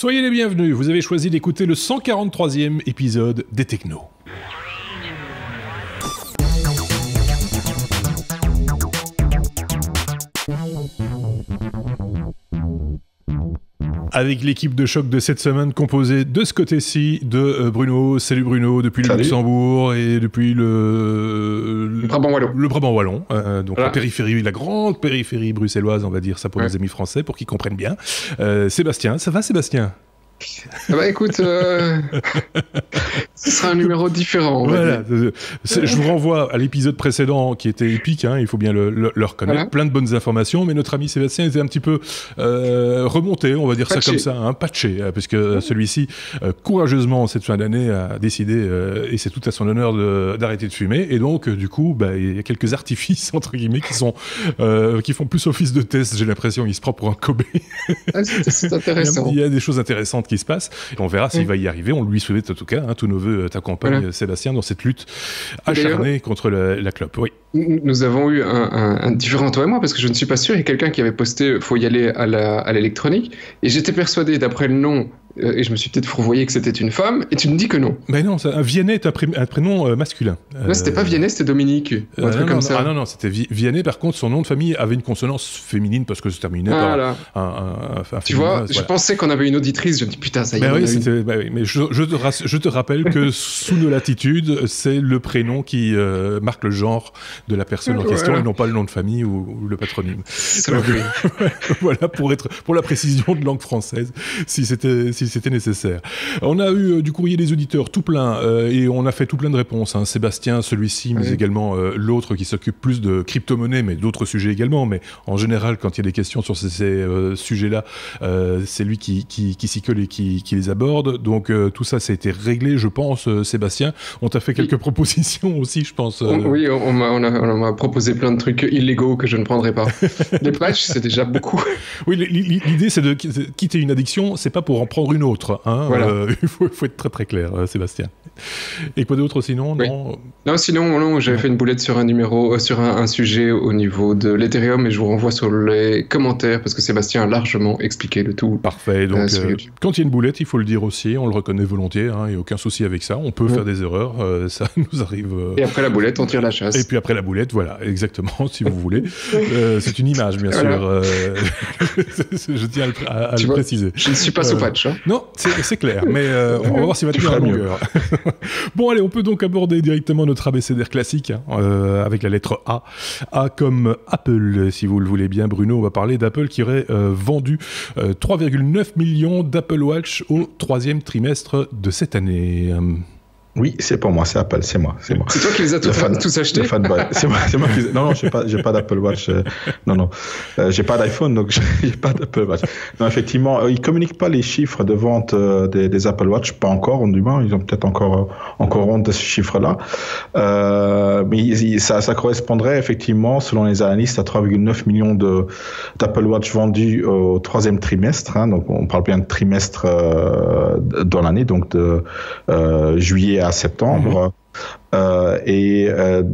Soyez les bienvenus, vous avez choisi d'écouter le 143e épisode des Technos. Avec l'équipe de choc de cette semaine composée de ce côté-ci de Bruno. Salut Bruno, depuis le Luxembourg et depuis le Brabant Wallon. Le Brabant Wallon, donc voilà. la périphérie, la grande périphérie bruxelloise, on va dire ça pour nos amis français, pour qu'ils comprennent bien. Sébastien, ça va Sébastien ? Bah écoute, ce sera un numéro différent. Voilà. Je vous renvoie à l'épisode précédent qui était épique, hein, il faut bien le reconnaître. Voilà. Plein de bonnes informations, mais notre ami Sébastien était un petit peu remonté, on va dire patché. Ça comme ça, hein, patché, puisque celui-ci, courageusement, cette fin d'année, a décidé, et c'est tout à son honneur, d'arrêter de fumer. Et donc, du coup, il y a quelques artifices, entre guillemets, qui font plus office de test, j'ai l'impression. Il se prend pour un Kobe. C'est intéressant. Il y a des choses intéressantes qui se passe. Et on verra s'il va y arriver. On lui souhaite en tout cas. Tous nos voeux t'accompagnent, Sébastien, dans cette lutte acharnée contre la clope. Oui. Nous avons eu un différent, toi et moi, parce que je ne suis pas sûr. Il y a quelqu'un qui avait posté « Faut y aller à l'électronique ». Et j'étais persuadé, d'après le nom, et je me suis peut-être fourvoyé que c'était une femme, et tu me dis que non. Mais non, Vianney est un prénom masculin. Non, c'était pas Vianney, c'était Dominique. Un truc comme ça. Non, c'était Vianney. Par contre, son nom de famille avait une consonance féminine parce que se terminait par un tu vois, je pensais qu'on avait une auditrice. Je me dis putain, ça y est. Oui, mais je te rappelle que sous nos latitudes, c'est le prénom qui marque le genre de la personne en question, et non pas le nom de famille ou le patronyme. Voilà, pour la précision de langue française, si c'était nécessaire. On a eu du courrier des auditeurs tout plein, et on a fait tout plein de réponses. Hein. Sébastien, celui-ci, mais également l'autre qui s'occupe plus de crypto-monnaie, mais d'autres sujets également. Mais en général, quand il y a des questions sur ces sujets-là, c'est lui qui s'y colle et qui les aborde. Donc tout ça, ça a été réglé, je pense, Sébastien. On t'a fait quelques propositions aussi, je pense. Oui, on m'a proposé plein de trucs illégaux que je ne prendrai pas. Les patchs, c'est déjà beaucoup. Oui, l'idée, c'est de quitter une addiction, c'est pas pour en prendre une autre. Hein. Voilà. Il faut être très très clair, Sébastien. Et quoi d'autre sinon? Non, sinon, j'avais fait une boulette sur un numéro, sur un sujet au niveau de l'Ethereum, et je vous renvoie sur les commentaires parce que Sébastien a largement expliqué le tout. Parfait. Donc, quand il y a une boulette, il faut le dire aussi. On le reconnaît volontiers. Il n'y a aucun souci avec ça. On peut faire des erreurs. Ça nous arrive. Et après la boulette, on tire la chasse. Et puis après la boulette, voilà, exactement, si vous voulez. C'est une image, bien sûr. Je tiens à le préciser. Je ne suis pas sous patch. Hein. Non, c'est clair. Mais on va voir s'il va tenir la longueur. Bon, allez, on peut donc aborder directement notre abécédaire classique avec la lettre A. A comme Apple, si vous le voulez bien, Bruno. On va parler d'Apple qui aurait vendu 3,9 millions d'Apple Watch au 3e trimestre de cette année. Oui, c'est pour moi, c'est Apple, c'est moi. C'est toi qui les as tous achetés. C'est moi qui... Non, j'ai pas d'Apple Watch. Non, j'ai pas d'iPhone, donc j'ai pas d'Apple Watch. Non, effectivement, ils communiquent pas les chiffres de vente des Apple Watch, pas encore, du moins, ils ont peut-être encore honte de ce chiffre-là. Mais ça correspondrait effectivement, selon les analystes, à 3,9 millions d'Apple Watch vendus au 3e trimestre. Hein, donc, on parle bien de trimestre dans l'année, donc de juillet à septembre. Et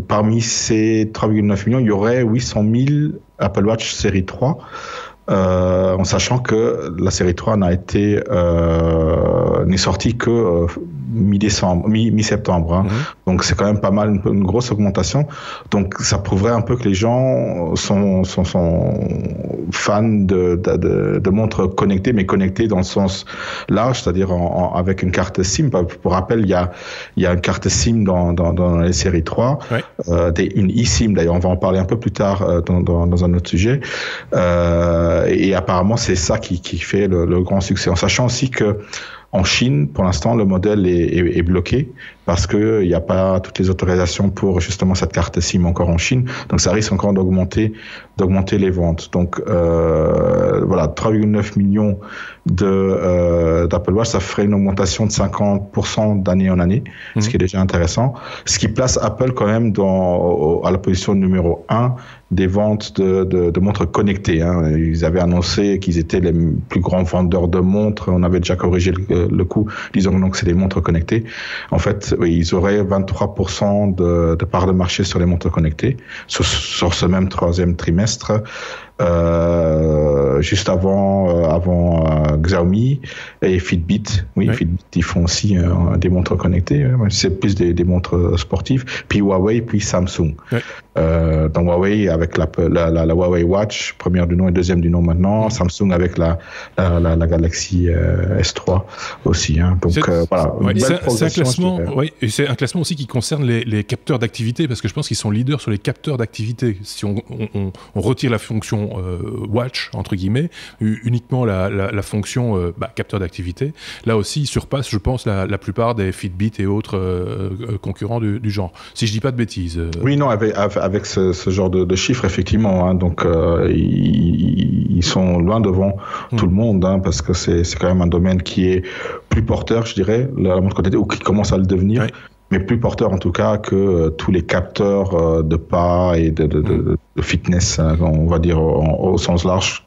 parmi ces 3,9 millions, il y aurait 800 000 Apple Watch série 3, en sachant que la série 3 n'est sortie que mi-septembre. Hein. Donc c'est quand même pas mal, une grosse augmentation. Donc ça prouverait un peu que les gens sont fans de montres connectées, mais connectées dans le sens large, c'est-à-dire avec une carte SIM. Pour rappel, il y a une carte SIM dans les séries 3, une eSIM d'ailleurs, on va en parler un peu plus tard dans un autre sujet. Et apparemment, c'est ça qui fait le grand succès. En sachant aussi que en Chine, pour l'instant, le modèle est bloqué parce qu'il n'y a pas toutes les autorisations pour justement cette carte SIM encore en Chine. Donc, ça risque encore d'augmenter les ventes. Donc, voilà, 3,9 millions d'Apple Watch, ça ferait une augmentation de 50% d'année en année, ce qui est déjà intéressant. Ce qui place Apple quand même à la position numéro 1 des ventes de montres connectées. Hein. Ils avaient annoncé qu'ils étaient les plus grands vendeurs de montres. On avait déjà corrigé le coup, disons donc c'est des montres connectées. En fait, oui, ils auraient 23% de part de marché sur les montres connectées sur ce même 3e trimestre. juste avant Xiaomi et Fitbit. Oui, Fitbit, ils font aussi des montres connectées. C'est plus des montres sportives. Puis Huawei, puis Samsung. Ouais. Donc Huawei avec la Huawei Watch, première du nom et deuxième du nom maintenant. Samsung avec la Galaxy S3 aussi. Hein. Donc voilà. Ouais, c'est un classement. Oui, et c'est un classement aussi qui concerne les capteurs d'activité, parce que je pense qu'ils sont leaders sur les capteurs d'activité. Si on retire la fonction Watch entre guillemets, uniquement la fonction capteur d'activité, là aussi ils surpassent, je pense, la plupart des Fitbit et autres concurrents du genre. Si je dis pas de bêtises. Oui, non, avec ce genre de chiffres, effectivement. Hein, donc ils sont loin devant tout le monde, hein, parce que c'est quand même un domaine qui est plus porteur, je dirais, la montre connectée, ou qui commence à le devenir. Oui. Mais plus porteur en tout cas que tous les capteurs de pas et de fitness, hein, on va dire au sens large,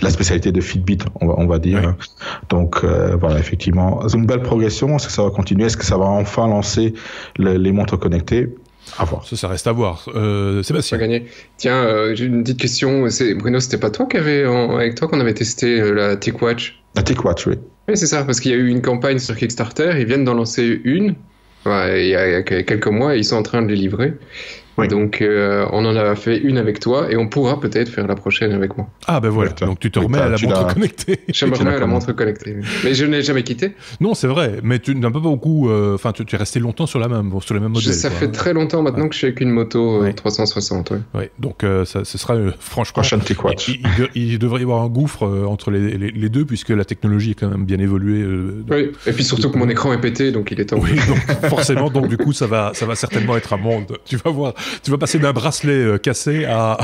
la spécialité de Fitbit, on va dire. Oui. Donc voilà, effectivement, c'est une belle progression. Est-ce que ça va continuer? Est-ce que ça va enfin lancer les montres connectées? À voir. Ça reste à voir. Sébastien. Gagné. Tiens, j'ai une petite question. Bruno, c'était pas toi avec toi qu'on avait testé la TicWatch? La TicWatch, oui. Oui, c'est ça, parce qu'il y a eu une campagne sur Kickstarter. Ils viennent d'en lancer une. Ouais, il y a quelques mois, et ils sont en train de les livrer. Oui. Donc, on en a fait une avec toi et on pourra peut-être faire la prochaine avec moi. Ah ben voilà, donc tu te remets à la montre connectée. Je me remets à la montre connectée. Mais je ne l'ai jamais quittée. Non, c'est vrai, mais tu n'as pas beaucoup... Enfin, tu es resté longtemps sur les mêmes modèles. Ça fait très longtemps maintenant que je suis avec une moto 360. Oui, donc ce sera franchement... Prochaine TicWatch. Il devrait y avoir un gouffre entre les deux, puisque la technologie est quand même bien évoluée. Oui, et puis surtout que mon écran est pété, donc il est temps. Oui, donc forcément, donc du coup, ça va certainement être un monde. Tu vas voir... Tu vas passer d'un bracelet cassé à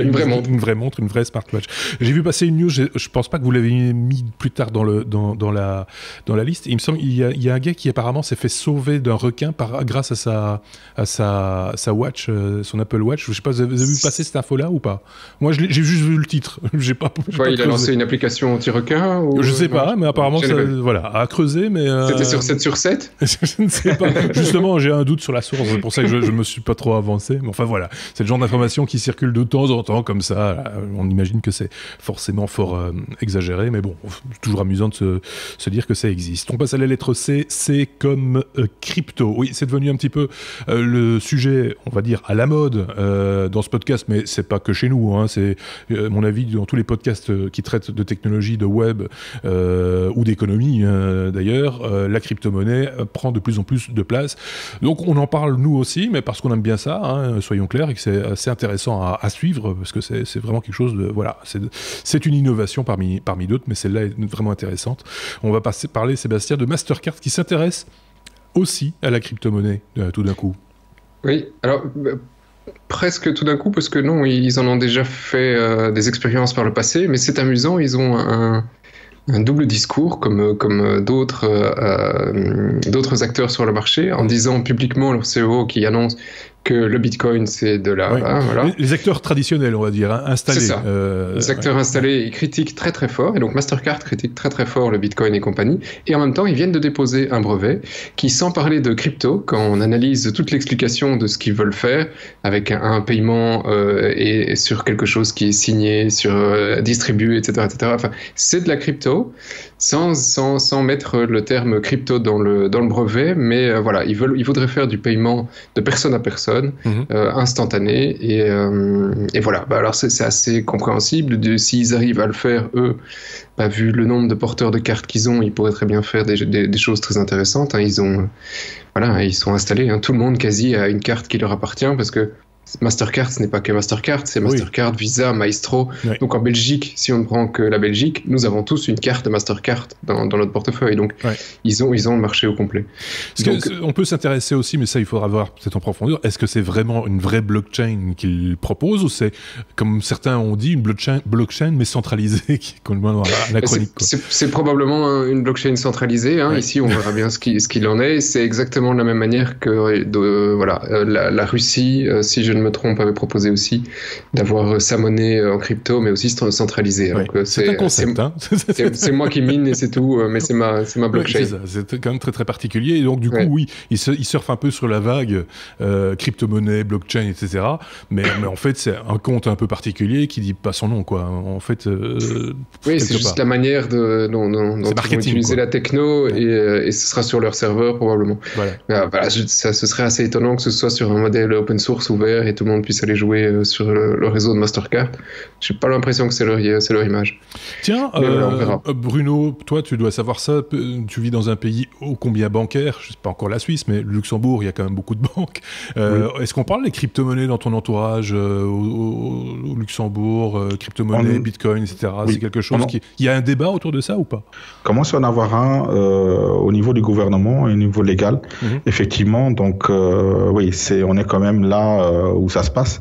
une vraie montre, une vraie smartwatch. J'ai vu passer une news, je pense pas que vous l'avez mis plus tard dans la liste. Il me semble qu'il y a un gars qui apparemment s'est fait sauver d'un requin grâce à sa watch, son Apple Watch. Je sais pas, vous avez vu passer cette info-là ou pas? Moi, j'ai juste vu le titre. Il a lancé une application anti-requin ou... Je sais pas, mais apparemment, à creuser. Mais c'était sur 7 sur 7? Je ne sais pas. Justement, j'ai un doute sur la source. C'est pour ça que je me suis pas trop avancé. Mais enfin voilà, c'est le genre d'information qui circule de temps en temps comme ça. On imagine que c'est forcément fort exagéré, mais bon, toujours amusant de se dire que ça existe. On passe à la lettre C. C comme crypto. Oui, c'est devenu un petit peu le sujet, on va dire, à la mode dans ce podcast, mais c'est pas que chez nous. Hein, c'est mon avis dans tous les podcasts qui traitent de technologie, de web ou d'économie d'ailleurs. La crypto-monnaie prend de plus en plus de place. Donc on en parle nous aussi, mais parce qu'on aime bien ça. Hein, soyons clairs, et que c'est assez intéressant à suivre, parce que c'est vraiment quelque chose de... Voilà, c'est une innovation parmi d'autres, mais celle-là est vraiment intéressante. On va parler, Sébastien, de Mastercard, qui s'intéresse aussi à la crypto-monnaie, tout d'un coup. Oui, alors... presque tout d'un coup, parce que non, ils en ont déjà fait des expériences par le passé, mais c'est amusant, ils ont un double discours comme d'autres acteurs sur le marché, en disant publiquement leur CEO qui annonce que le Bitcoin, c'est de la... Oui. Hein, voilà. Les acteurs traditionnels, on va dire, hein, installés. C'est ça. Les acteurs installés, ils critiquent très très fort, et donc Mastercard critique très très fort le Bitcoin et compagnie, et en même temps, ils viennent de déposer un brevet qui, sans parler de crypto, quand on analyse toute l'explication de ce qu'ils veulent faire, avec un paiement et sur quelque chose qui est signé, distribué, etc., enfin, c'est de la crypto, sans mettre le terme crypto dans le brevet, mais voilà, ils voudraient faire du paiement de personne à personne, instantané, et voilà. Alors c'est assez compréhensible. S'ils arrivent à le faire, eux, vu le nombre de porteurs de cartes qu'ils ont, ils pourraient très bien faire des choses très intéressantes. Hein. Ils sont installés. Hein. Tout le monde quasi a une carte qui leur appartient, parce que Mastercard, ce n'est pas que Mastercard, c'est Mastercard, Visa, Maestro. Oui. Donc en Belgique, si on ne prend que la Belgique, nous avons tous une carte de Mastercard dans notre portefeuille. Donc ils ont le marché au complet. On peut s'intéresser aussi, mais ça il faudra voir peut-être en profondeur, est-ce que c'est vraiment une vraie blockchain qu'ils proposent, ou c'est, comme certains ont dit, une blockchain mais centralisée, qui est complètement anachronique. C'est probablement une blockchain centralisée. Hein. Ici, on verra bien ce qu'il en est. C'est exactement de la même manière que la Russie, si je ne me trompe, avait proposé aussi d'avoir sa monnaie en crypto, mais aussi centralisée. Ouais. Donc, c'est un concept. C'est moi qui mine et c'est tout, mais c'est ma blockchain. Ouais, c'est quand même très très particulier. Et donc du coup, oui, il surfe un peu sur la vague crypto-monnaie, blockchain, etc. Mais en fait, c'est un compte un peu particulier qui dit pas son nom, quoi. En fait, oui, c'est juste la manière dont ils vont utiliser la techno, et ce sera sur leur serveur probablement. Ce serait assez étonnant que ce soit sur un modèle open source ouvert et tout le monde puisse aller jouer sur le réseau de Mastercard. J'ai pas l'impression que c'est leur image. Tiens, Bruno, toi tu dois savoir ça, tu vis dans un pays ô combien bancaire, je sais pas encore la Suisse, mais le Luxembourg, il y a quand même beaucoup de banques. Est-ce qu'on parle des crypto-monnaies dans ton entourage au Luxembourg, crypto-monnaies, bitcoin, etc. C'est quelque chose il y a un débat autour de ça ou pas? Commence à en avoir un au niveau du gouvernement et au niveau légal, effectivement. Donc oui, on est quand même là où ça se passe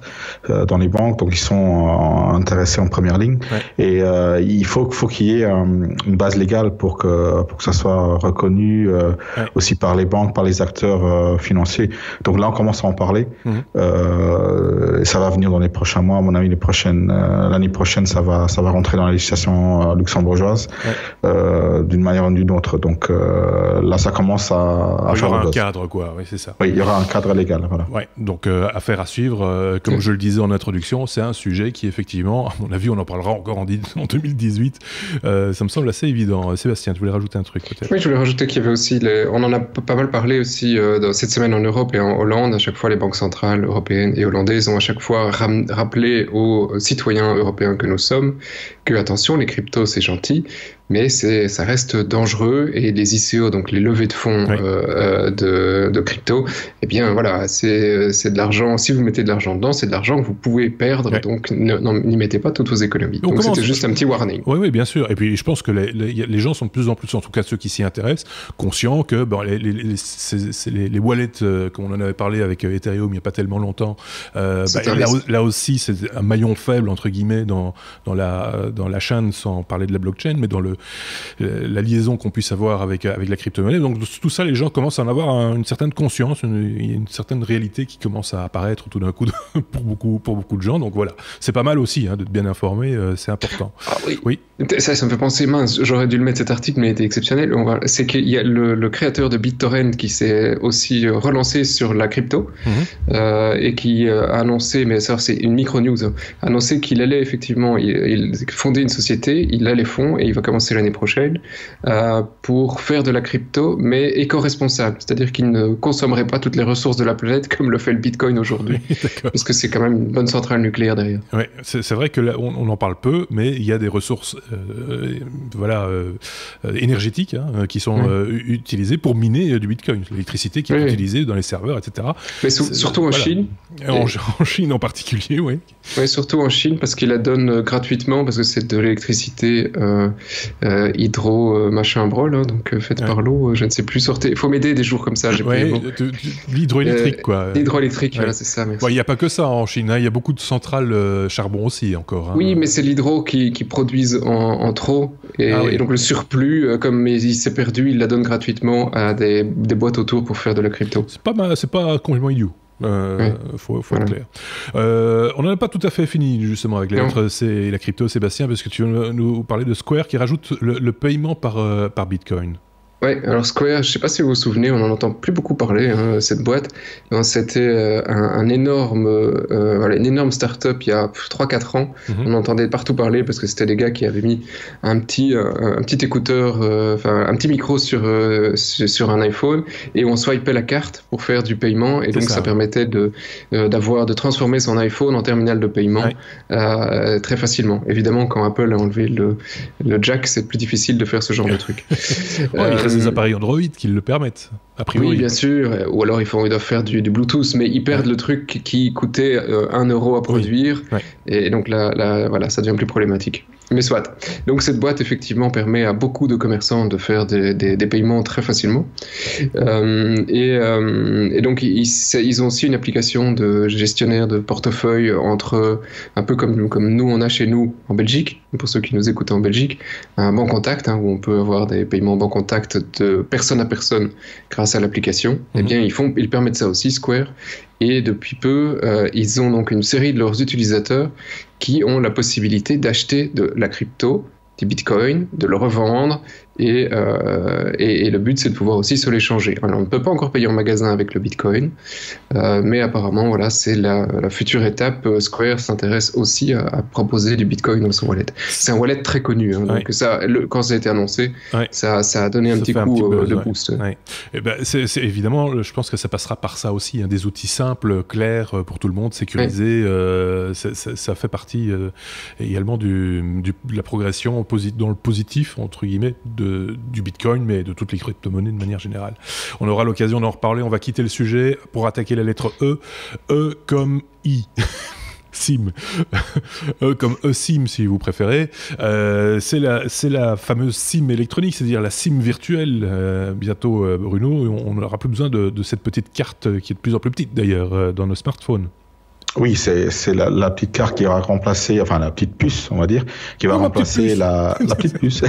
dans les banques, donc ils sont intéressés en première ligne, et il faut qu'il y ait une base légale pour que ça soit reconnu aussi par les banques, par les acteurs financiers. Donc là, on commence à en parler. Ça va venir dans les prochains mois, à mon avis. L'année prochaine, ça va rentrer dans la législation luxembourgeoise d'une manière ou d'une autre. Donc là, ça commence à il y faire aura un cadre, quoi. Oui, c'est ça. Oui, il y aura un cadre légal. Voilà. Ouais. Donc affaire à suivre. Comme je le disais en introduction, c'est un sujet qui, effectivement, à mon avis, on en parlera encore en 2018. Ça me semble assez évident. Sébastien, tu voulais rajouter un truc peut-être? Oui, je voulais rajouter qu'il y avait aussi on en a pas mal parlé aussi cette semaine en Europe et en Hollande. À chaque fois, les banques centrales européennes et hollandaises ont à chaque fois rappelé aux citoyens européens que nous sommes que, attention, les cryptos, c'est gentil, mais ça reste dangereux, et les ICO, donc les levées de fonds de crypto, eh bien voilà, c'est de l'argent. Si vous mettez de l'argent dedans, c'est de l'argent que vous pouvez perdre, donc n'y mettez pas toutes vos économies. Donc c'était juste un petit warning. Oui, bien sûr. Et puis je pense que les gens sont de plus en plus, en tout cas ceux qui s'y intéressent, conscients que les wallets, comme on en avait parlé avec Ethereum il n'y a pas tellement longtemps, là aussi c'est un maillon faible entre guillemets dans la chaîne, sans parler de la blockchain, mais dans la liaison qu'on puisse avoir avec la crypto-monnaie. Donc tout ça, les gens commencent à en avoir une certaine conscience, une certaine réalité qui commence à apparaître tout d'un coup pour beaucoup de gens. Donc voilà, c'est pas mal aussi d'être bien informé, c'est important. Ah oui. Ça me fait penser, mince, j'aurais dû le mettre cet article, mais il était exceptionnel. C'est qu'il y a le créateur de BitTorrent qui s'est aussi relancé sur la crypto, et qui a annoncé, mais ça c'est une micro-news, a annoncé qu'il allait effectivement il fonder une société, il a les fonds et il va commencer l'année prochaine pour faire de la crypto, mais éco-responsable, c'est-à-dire qu'il ne consommerait pas toutes les ressources de la planète comme le fait le Bitcoin aujourd'hui, parce que c'est quand même une bonne centrale nucléaire derrière. Oui, c'est vrai que là, on en parle peu, mais il y a des ressources énergétiques qui sont utilisées pour miner du Bitcoin, l'électricité qui est utilisée dans les serveurs, etc. Mais surtout en Chine. En Chine en particulier, oui. Oui, surtout en Chine, parce qu'ils la donnent gratuitement, parce que c'est de l'électricité hydro machin brol, donc faite par l'eau, je ne sais plus, sortez. Il faut m'aider des jours comme ça. L'hydroélectrique, quoi. L'hydroélectrique, voilà, c'est ça. Il n'y a pas que ça en Chine, il y a beaucoup de centrales charbon aussi encore. Oui, mais c'est l'hydro qui produisent en trop, et donc le surplus, comme il s'est perdu, ils la donnent gratuitement à des boîtes autour pour faire de la crypto. C'est pas complètement idiot. Faut être clair. On n'en a pas tout à fait fini justement avec les lettres et la crypto, Sébastien, parce que tu veux nous parler de Square qui rajoute le paiement par Bitcoin. Ouais, alors Square, je sais pas si vous vous souvenez, on n'en entend plus beaucoup parler, cette boîte. C'était une énorme start-up il y a 3-4 ans. On entendait partout parler parce que c'était des gars qui avaient mis un petit écouteur, un petit micro sur un iPhone, et on swipait la carte pour faire du paiement, et donc ça permettait de transformer son iPhone en terminal de paiement très facilement. Évidemment, quand Apple a enlevé le jack, c'est plus difficile de faire ce genre de truc. Des appareils Android qui le permettent, a priori. Oui, bien sûr, ou alors ils doivent faire du Bluetooth, mais ils perdent le truc qui coûtait 1 euro à produire, et donc là, voilà, ça devient plus problématique. Mais soit. Donc cette boîte, effectivement, permet à beaucoup de commerçants de faire des paiements très facilement. Et donc ils ont aussi une application de gestionnaire de portefeuille un peu comme nous on a chez nous en Belgique. pour ceux qui nous écoutent en Belgique, un Bancontact, où on peut avoir des paiements Bancontact de personne à personne grâce à l'application. Eh bien, ils permettent ça aussi, Square. Et depuis peu, ils ont donc une série de leurs utilisateurs qui ont la possibilité d'acheter de la crypto, du Bitcoin, de le revendre, et le but c'est de pouvoir aussi se l'échanger. Alors on ne peut pas encore payer en magasin avec le Bitcoin, mais apparemment voilà, c'est la future étape. Square s'intéresse aussi à proposer du Bitcoin dans son wallet. C'est un wallet très connu, donc ça, quand ça a été annoncé, ça a donné un petit coup de boost. Et ben, c'est évidemment, je pense que ça passera par ça aussi, des outils simples, clairs pour tout le monde, sécurisés. Ça fait partie également de la progression dans le positif entre guillemets du Bitcoin, mais de toutes les crypto-monnaies de manière générale. On aura l'occasion d'en reparler. On va quitter le sujet pour attaquer la lettre E. E comme I. SIM. E comme eSIM si vous préférez. C'est la fameuse SIM électronique, c'est-à-dire la SIM virtuelle. Bientôt, Bruno, on n'aura plus besoin de cette petite carte qui est de plus en plus petite d'ailleurs dans nos smartphones. Oui, c'est la petite carte qui va remplacer, enfin la petite puce, on va dire, qui va remplacer la petite puce,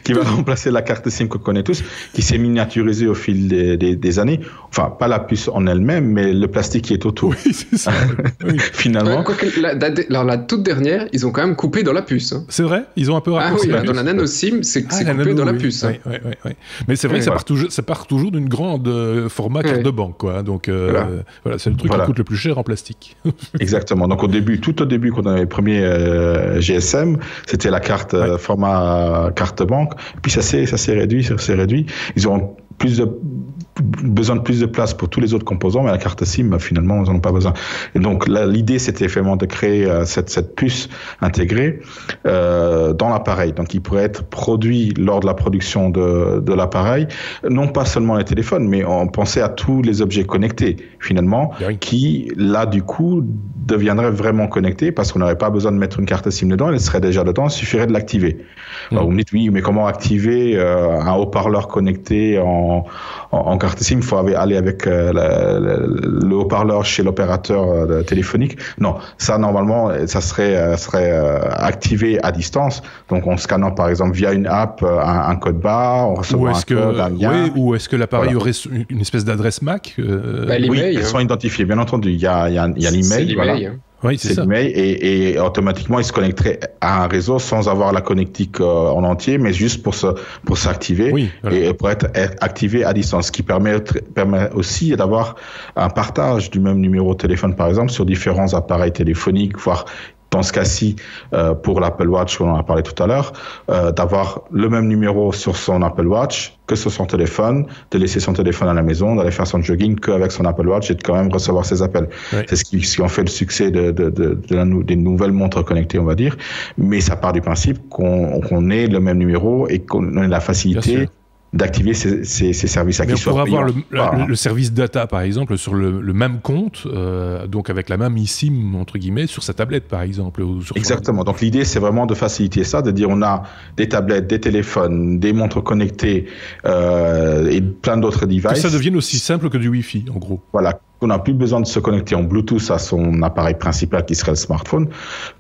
qui va remplacer la carte SIM qu'on connaît tous, qui s'est miniaturisée au fil des années. Enfin, pas la puce en elle-même, mais le plastique qui est autour. Oui, c'est ça. Oui. Finalement. La toute dernière, ils ont quand même coupé dans la puce. C'est vrai, ils ont un peu raccourci. Dans la nano SIM, c'est coupé dans la puce. Oui. Mais c'est vrai que ça part toujours d'une grande format carte de banque, quoi. Donc voilà, c'est le truc qui coûte le plus cher en plastique. Exactement. Donc tout au début, quand on avait les premiers GSM, c'était la carte format carte banque. Puis ça s'est réduit. Ils ont besoin de plus de place pour tous les autres composants, mais la carte SIM, finalement, ils n'en ont pas besoin. Et donc l'idée, c'était vraiment de créer cette puce intégrée dans l'appareil. Donc il pourrait être produit lors de la production de l'appareil, non pas seulement les téléphones, mais on pensait à tous les objets connectés, finalement, qui, là, du coup, deviendraient vraiment connectés parce qu'on n'aurait pas besoin de mettre une carte SIM dedans, elle serait déjà dedans, il suffirait de l'activer. Alors vous me dites, oui, mais comment activer un haut-parleur connecté en carte SIM? Il faut aller avec le haut-parleur chez l'opérateur téléphonique. Non, ça, normalement, ça serait activé à distance. Donc, en scannant, par exemple, via une app, un code barre, on recevra un code, un lien. Oui, ou est-ce que l'appareil aurait une espèce d'adresse MAC Oui, elles sont identifiées, bien entendu. Il y a l'email, voilà. Oui, c'est ça. L'email et automatiquement, il se connecterait à un réseau sans avoir la connectique en entier, mais juste pour s'activer et pour être activé à distance, ce qui permet aussi d'avoir un partage du même numéro de téléphone, par exemple, sur différents appareils téléphoniques, voire dans ce cas-ci, pour l'Apple Watch, on en a parlé tout à l'heure, d'avoir le même numéro sur son Apple Watch que sur son téléphone, de laisser son téléphone à la maison, d'aller faire son jogging qu'avec son Apple Watch et de quand même recevoir ses appels. Oui. C'est ce qui en fait le succès des nouvelles montres connectées, on va dire. Mais ça part du principe qu'on ait le même numéro et qu'on ait la facilité d'activer ces services acquis. Pour avoir le service data, par exemple, sur le même compte, donc avec la même eSIM, entre guillemets, sur sa tablette, par exemple. Ou sur Exactement. Donc l'idée, c'est vraiment de faciliter ça, de dire on a des tablettes, des téléphones, des montres connectées et plein d'autres devices. Que ça devienne aussi simple que du Wi-Fi, en gros. Voilà. On n'a plus besoin de se connecter en Bluetooth à son appareil principal qui serait le smartphone,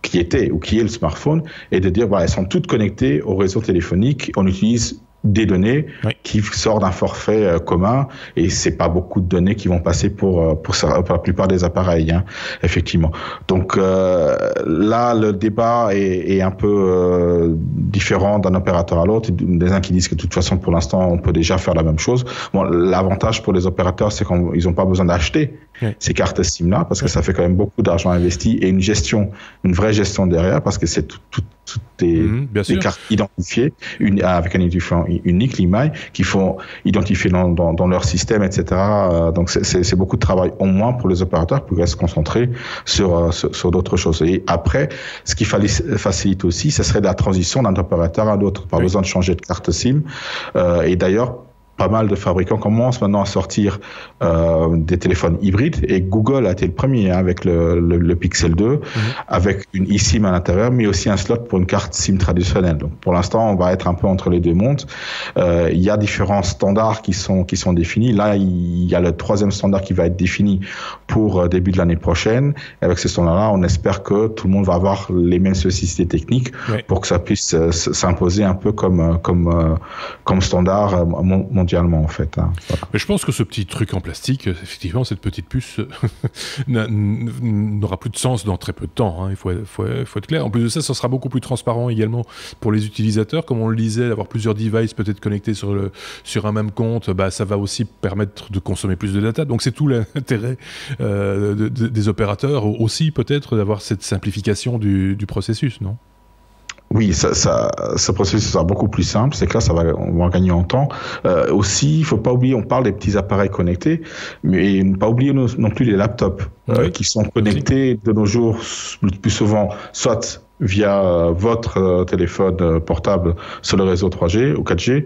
qui est le smartphone, et de dire, voilà, elles sont toutes connectées au réseau téléphonique. On utilise des données qui sortent d'un forfait commun et c'est pas beaucoup de données qui vont passer pour la plupart des appareils, effectivement. Donc là, le débat est un peu différent d'un opérateur à l'autre. Des uns qui disent que de toute façon, pour l'instant, on peut déjà faire la même chose. Bon, l'avantage pour les opérateurs, c'est qu'ils n'ont pas besoin d'acheter ces cartes SIM-là parce que ça fait quand même beaucoup d'argent investi et une vraie gestion derrière parce que c'est toutes des cartes identifiées avec un identifiant unique, l'email, qu'il faut identifier dans leur système, etc. Donc c'est beaucoup de travail en moins pour les opérateurs pour se concentrer sur d'autres choses. Et après, ce qu'il fallait faciliter aussi, ce serait la transition d'un opérateur à l'autre, pas besoin de changer de carte SIM. Et d'ailleurs, pas mal de fabricants commencent maintenant à sortir des téléphones hybrides, et Google a été le premier avec le Pixel 2, avec une eSIM à l'intérieur, mais aussi un slot pour une carte SIM traditionnelle. Donc pour l'instant, on va être un peu entre les deux mondes. Il y a différents standards qui sont définis. Là, il y a le 3e standard qui va être défini pour début de l'année prochaine. Et avec ce standard-là, on espère que tout le monde va avoir les mêmes spécificités techniques pour que ça puisse s'imposer un peu comme standard mondialement, en fait. Voilà. Mais je pense que ce petit truc en plastique, effectivement, cette petite puce n'aura plus de sens dans très peu de temps. Hein. Il faut être clair. En plus de ça sera beaucoup plus transparent également pour les utilisateurs. Comme on le disait, d'avoir plusieurs devices peut-être connectés sur un même compte, ça va aussi permettre de consommer plus de data. Donc c'est tout l'intérêt des opérateurs aussi, peut-être, d'avoir cette simplification du processus, non ? Oui, ce processus sera beaucoup plus simple. C'est que là, on va gagner en temps. Aussi, il faut pas oublier, on parle des petits appareils connectés, mais ne pas oublier non plus les laptops qui sont connectés de nos jours plus souvent, soit via votre téléphone portable sur le réseau 3G ou 4G,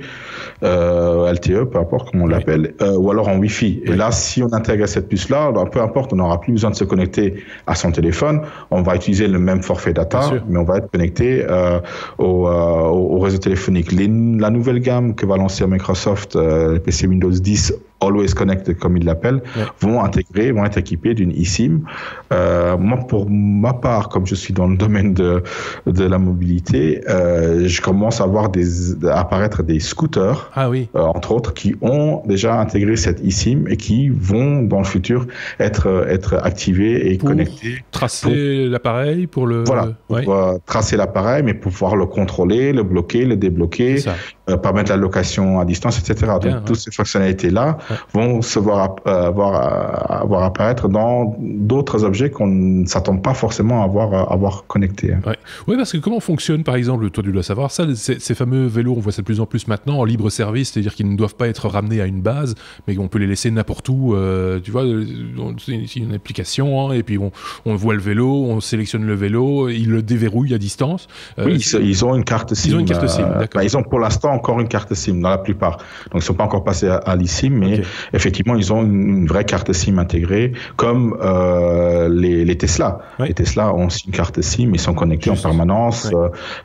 LTE, peu importe comment on l'appelle, ou alors en Wi-Fi. Et là, si on intègre cette puce-là, peu importe, on n'aura plus besoin de se connecter à son téléphone. On va utiliser le même forfait data, mais on va être connecté au réseau téléphonique. La nouvelle gamme que va lancer Microsoft, les PC Windows 10, Always Connected, comme ils l'appellent, vont être équipés d'une eSIM. Moi, pour ma part, comme je suis dans le domaine de la mobilité, je commence à voir apparaître des scooters, entre autres, qui ont déjà intégré cette eSIM et qui vont, dans le futur, être activés et connectés. Tracer l'appareil pour le... Voilà, pour tracer l'appareil, mais pour pouvoir le contrôler, le bloquer, le débloquer, permettre la location à distance, etc. Donc, toutes ces fonctionnalités-là vont se voir apparaître dans d'autres objets qu'on ne s'attend pas forcément à voir connectés. Oui, parce que comment fonctionne, par exemple, toi tu dois savoir ça, ces fameux vélos, on voit ça de plus en plus maintenant en libre service, c'est-à-dire qu'ils ne doivent pas être ramenés à une base, mais on peut les laisser n'importe où, tu vois, c'est une application, et puis on voit le vélo, on sélectionne le vélo, ils le déverrouillent à distance. Oui, ils ont une carte SIM. Ils ont une carte SIM, d'accord. Ils ont pour l'instant encore une carte SIM, dans la plupart. Donc ils ne sont pas encore passés à l'eSIM, mais effectivement, ils ont une vraie carte SIM intégrée, comme les Tesla. Les Tesla ont aussi une carte SIM, ils sont connectés en permanence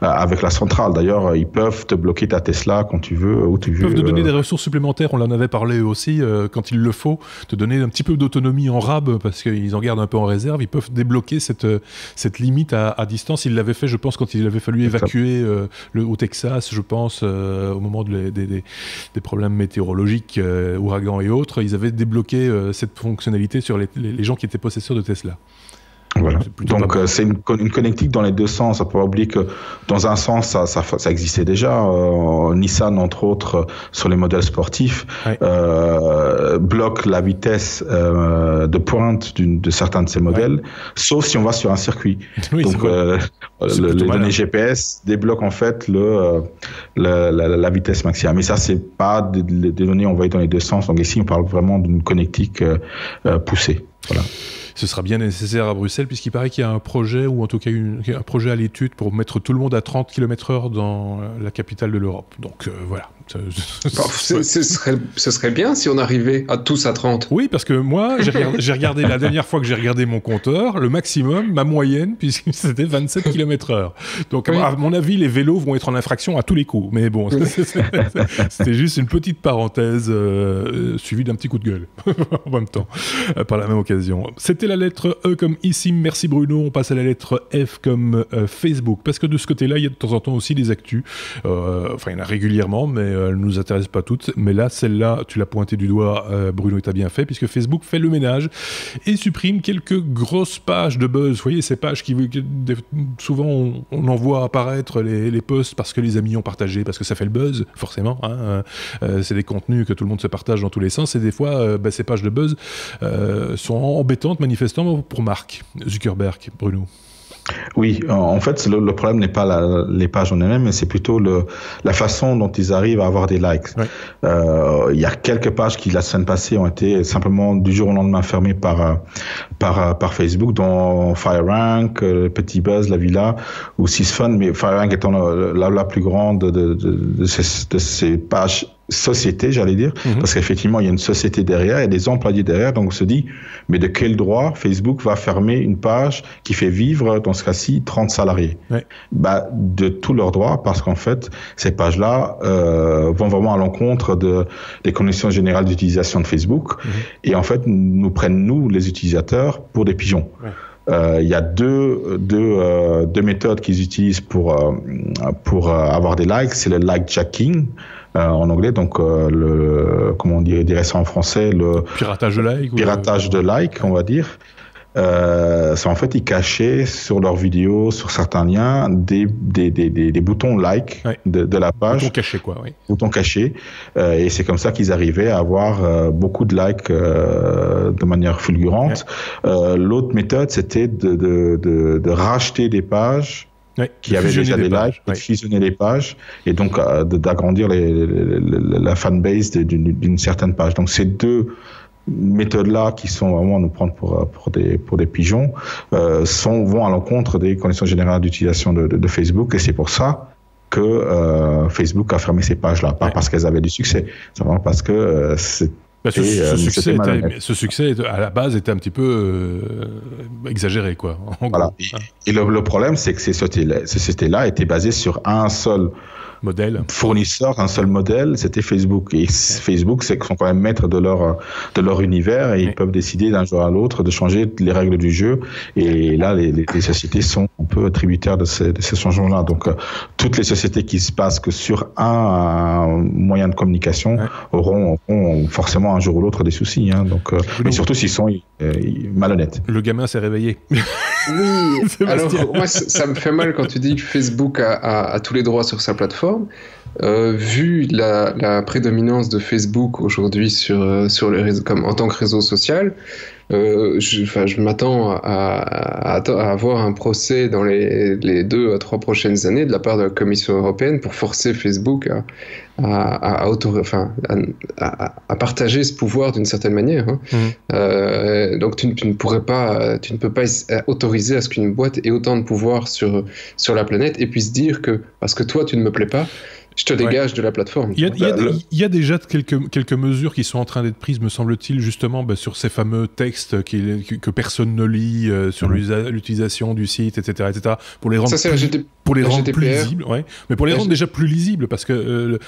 avec la centrale. D'ailleurs, ils peuvent te bloquer ta Tesla quand tu veux, où tu veux. Ils peuvent te donner des ressources supplémentaires, on en avait parlé aussi, quand il le faut, te donner un petit peu d'autonomie en RAB, parce qu'ils en gardent un peu en réserve, ils peuvent débloquer cette limite à distance. Ils l'avaient fait, je pense, quand il avait fallu évacuer au Texas, je pense, au moment des problèmes météorologiques, ouragans et autres, ils avaient débloqué cette fonctionnalité sur les gens qui étaient possesseurs de Tesla. Voilà. Donc c'est une connectique dans les deux sens. On peut pas oublier que dans un sens ça existait déjà. Nissan entre autres sur les modèles sportifs bloque la vitesse de pointe de certains de ces modèles, sauf si on va sur un circuit. Donc les données GPS débloquent en fait la vitesse maximale. Mais ça c'est pas des données envoyées dans les deux sens. Donc ici on parle vraiment d'une connectique poussée. Voilà. Ce sera bien nécessaire à Bruxelles, puisqu'il paraît qu'il y a un projet, ou en tout cas un projet à l'étude pour mettre tout le monde à 30 km/h dans la capitale de l'Europe. Donc voilà. Ce serait bien si on arrivait à tous à 30. Oui, parce que moi, j'ai regardé la dernière fois que j'ai regardé mon compteur, le maximum, ma moyenne, puisque c'était 27 km/h. Donc, à mon avis, les vélos vont être en infraction à tous les coups. Mais bon, c'était juste une petite parenthèse suivie d'un petit coup de gueule en même temps, par la même occasion. C'était la lettre E comme eSIM. Merci Bruno. On passe à la lettre F comme Facebook. Parce que de ce côté-là, il y a de temps en temps aussi des actus. Enfin, il y en a régulièrement, mais elles ne nous intéressent pas toutes. Mais là, celle-là, tu l'as pointé du doigt, Bruno, et t'as bien fait, puisque Facebook fait le ménage et supprime quelques grosses pages de buzz. Vous voyez, ces pages qui souvent, on en voit apparaître les posts parce que les amis ont partagé, parce que ça fait le buzz, forcément. Hein. C'est des contenus que tout le monde se partage dans tous les sens. Et des fois, ces pages de buzz sont embêtantes, manifestement, pour Mark Zuckerberg, Bruno. Oui, en fait, le problème n'est pas les pages en elles-mêmes, mais c'est plutôt la façon dont ils arrivent à avoir des likes. Il y a quelques pages qui, la semaine passée, ont été simplement du jour au lendemain fermées par Facebook, dont FireRank, Petit Buzz, La Villa ou SysFun, mais FireRank étant la plus grande de ces pages société, j'allais dire, parce qu'effectivement, il y a une société derrière, il y a des employés derrière, donc on se dit, mais de quel droit Facebook va fermer une page qui fait vivre, dans ce cas-ci, 30 salariés? De tous leurs droits, parce qu'en fait, ces pages-là vont vraiment à l'encontre des conditions générales d'utilisation de Facebook, et en fait, nous prennent, nous, les utilisateurs, pour des pigeons. Il y a deux méthodes qu'ils utilisent pour avoir des likes, c'est le like jacking, en anglais, donc comment on dirait ça en français, le piratage de like, de like, on va dire. C'est en fait, ils cachaient sur leurs vidéos, sur certains liens, des boutons like de la page. Boutons cachés, quoi, oui. Boutons cachés. Et c'est comme ça qu'ils arrivaient à avoir beaucoup de likes de manière fulgurante. L'autre méthode, c'était de racheter des pages qui avaient déjà des likes, de fusionner les pages, et donc d'agrandir la fanbase d'une certaine page. Donc, ces deux méthodes-là, qui sont vraiment à nous prendre pour des pigeons, vont à l'encontre des conditions générales d'utilisation de Facebook, et c'est pour ça que Facebook a fermé ces pages-là. Pas parce qu'elles avaient du succès, simplement parce que ce succès, à la base, était un petit peu exagéré, quoi. Voilà. Et le problème, c'est que ces sociétés-là étaient basées sur un seul fournisseur, un seul modèle, c'était Facebook. Et Facebook, sont quand même maîtres de leur univers, et ils peuvent décider d'un jour à l'autre de changer les règles du jeu. Et là, les sociétés sont un peu tributaires de ces changements-là. Donc, toutes les sociétés qui se basent que sur un moyen de communication auront forcément un jour ou l'autre des soucis. Donc, mais surtout s'ils sont malhonnêtes. Le gamin s'est réveillé. Oui, alors moi ça me fait mal quand tu dis que Facebook a tous les droits sur sa plateforme. Vu la prédominance de Facebook aujourd'hui sur les réseaux, comme en tant que réseau social, je m'attends à avoir un procès dans les 2 à 3 prochaines années de la part de la Commission européenne pour forcer Facebook à partager ce pouvoir d'une certaine manière. Donc tu ne peux pas autoriser à ce qu'une boîte ait autant de pouvoir sur la planète et puisse dire que parce que toi tu ne me plais pas, je te dégage de la plateforme. Il y a déjà quelques mesures qui sont en train d'être prises, me semble-t-il, justement sur ces fameux textes que personne ne lit, sur l'utilisation du site, etc., pour les rendre plus lisibles. Mais pour les rendre déjà plus lisibles, parce que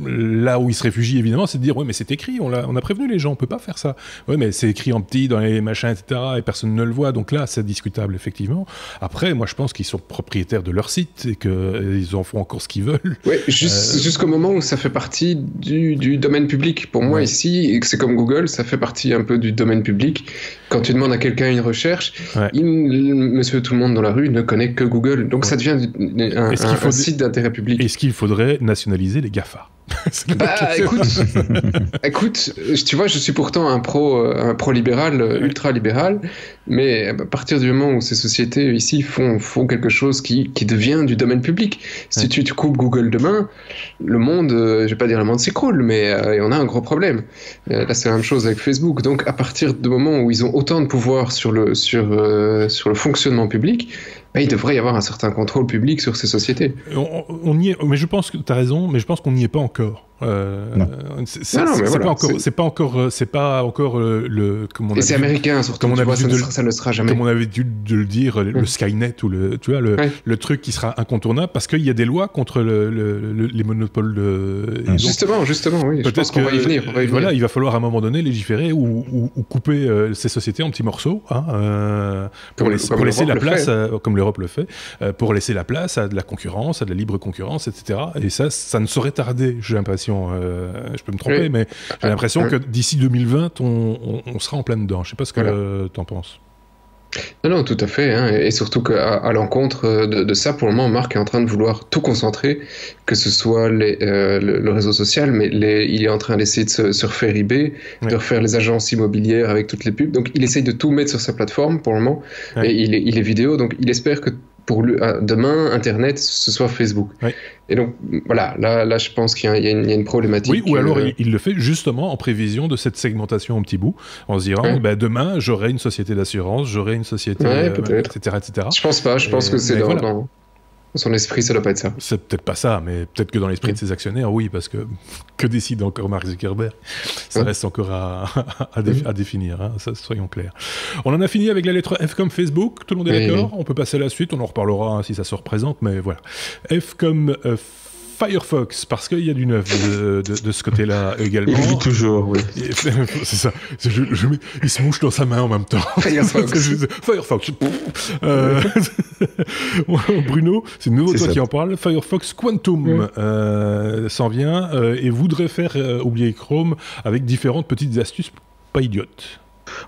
là où ils se réfugient, évidemment, c'est de dire, mais c'est écrit, on a prévenu les gens, on ne peut pas faire ça. Oui, mais c'est écrit en petit dans les machins, etc., et personne ne le voit, donc là, c'est discutable, effectivement. Après, moi, je pense qu'ils sont propriétaires de leur site et qu'ils en font encore ce qu'ils veulent. Oui, jusqu'au moment où ça fait partie du domaine public. Pour moi, ici, c'est comme Google, ça fait partie un peu du domaine public. Quand tu demandes à quelqu'un une recherche, monsieur tout le monde dans la rue ne connaît que Google. Donc ça devient un site d'intérêt public. Est-ce qu'il faudrait nationaliser les GAFA ? Écoute, tu vois, je suis pourtant un pro-libéral, ultra-libéral, mais à partir du moment où ces sociétés ici font quelque chose qui devient du domaine public, si tu coupes Google demain, le monde, je vais pas dire le monde s'écroule, mais on a un gros problème. Là, c'est la même chose avec Facebook. Donc, à partir du moment où ils ont autant de pouvoir sur le fonctionnement public, il devrait y avoir un certain contrôle public sur ces sociétés. On y est, mais je pense que tu as raison, mais je pense qu'on n'y est pas encore. C'est pas encore le. Et c'est américain surtout. Ça ne sera jamais. Comme on avait dû de le dire, le Skynet ou le truc qui sera incontournable parce qu'il y a des lois contre les monopoles. Justement, oui. Je pense qu'on va y venir. Voilà, il va falloir à un moment donné légiférer ou couper ces sociétés en petits morceaux, pour laisser la place, comme l'Europe le fait, pour laisser la place à de la concurrence, à de la libre concurrence, etc. Et ça ne saurait tarder, j'ai l'impression. Je peux me tromper, mais j'ai l'impression que d'ici 2020, on sera en plein dedans. Je ne sais pas ce que tu en penses. Non, tout à fait. Et surtout qu'à l'encontre de ça, pour le moment, Marc est en train de vouloir tout concentrer, que ce soit le réseau social, mais il est en train d'essayer de se refaire eBay, de refaire les agences immobilières avec toutes les pubs. Donc, il essaye de tout mettre sur sa plateforme pour le moment. Et il est vidéo, donc il espère que pour lui, demain, Internet, ce soit Facebook. Et donc, voilà, là je pense qu'il y a une problématique. Oui, ou alors il le fait justement en prévision de cette segmentation en petits bouts, en se disant, demain, j'aurai une société d'assurance, j'aurai une société, etc. Je pense pas, je pense que c'est dans... Son esprit, ça doit pas être ça. C'est peut-être pas ça, mais peut-être que dans l'esprit de ses actionnaires, oui, parce que décide encore Mark Zuckerberg, ça reste encore à définir, hein, ça, soyons clairs. On en a fini avec la lettre F comme Facebook, tout le monde est d'accord? On peut passer à la suite, on en reparlera hein, si ça se représente, mais voilà. F comme Firefox, parce qu'il y a du neuf de ce côté-là également. Il vit toujours, oui. C'est ça. Il se mouche dans sa main en même temps. Firefox. Bruno, c'est nouveau toi qui en parle. Firefox Quantum s'en vient et voudrait faire oublier Chrome avec différentes petites astuces pas idiotes.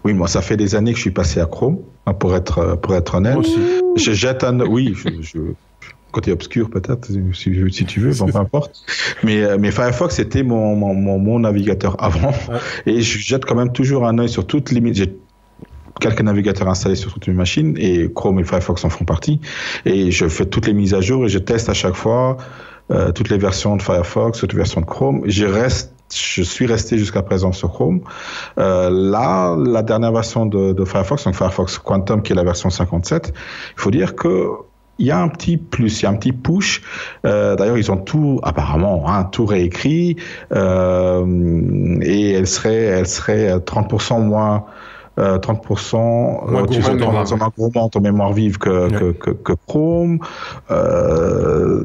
Oui, moi, ça fait des années que je suis passé à Chrome, pour être honnête. Moi aussi. Je jette un... Oui, côté obscur peut-être, si tu veux, bon, peu importe. Mais Firefox, c'était mon navigateur avant. Ouais. Et je jette quand même toujours un œil sur toutes les... J'ai quelques navigateurs installés sur toutes mes machines, et Chrome et Firefox en font partie. Et je fais toutes les mises à jour et je teste à chaque fois toutes les versions de Firefox, toutes les versions de Chrome. Je suis resté jusqu'à présent sur Chrome. Là, la dernière version de Firefox, donc Firefox Quantum, qui est la version 57, il faut dire que il y a un petit plus, il y a un petit push. D'ailleurs, ils ont tout, apparemment, tout réécrit. Et elle serait 30% moins 30% gourmande en mémoire vive que Chrome. Ce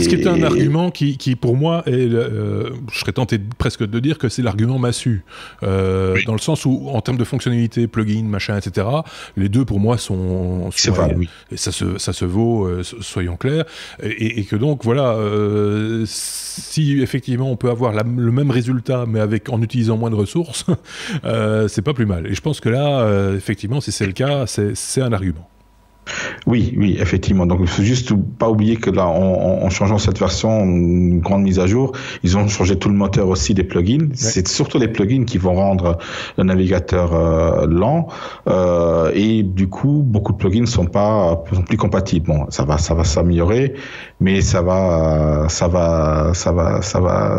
qui est un argument qui pour moi, je serais tenté presque de dire que c'est l'argument massu. Dans le sens où, en termes de fonctionnalité, plugin, machin, etc., les deux pour moi sont vrai, oui. Et ça se vaut, soyons clairs. Et que donc, voilà, si effectivement on peut avoir le même résultat, mais en utilisant moins de ressources, c'est pas plus mal. Et je pense que là, effectivement, si c'est le cas, c'est un argument. Oui, effectivement. Donc, il faut juste pas oublier que là, en changeant cette version, une grande mise à jour, ils ont changé tout le moteur aussi des plugins. Ouais. C'est surtout les plugins qui vont rendre le navigateur lent. Et du coup, beaucoup de plugins sont plus compatibles. Bon, ça va s'améliorer, mais ça va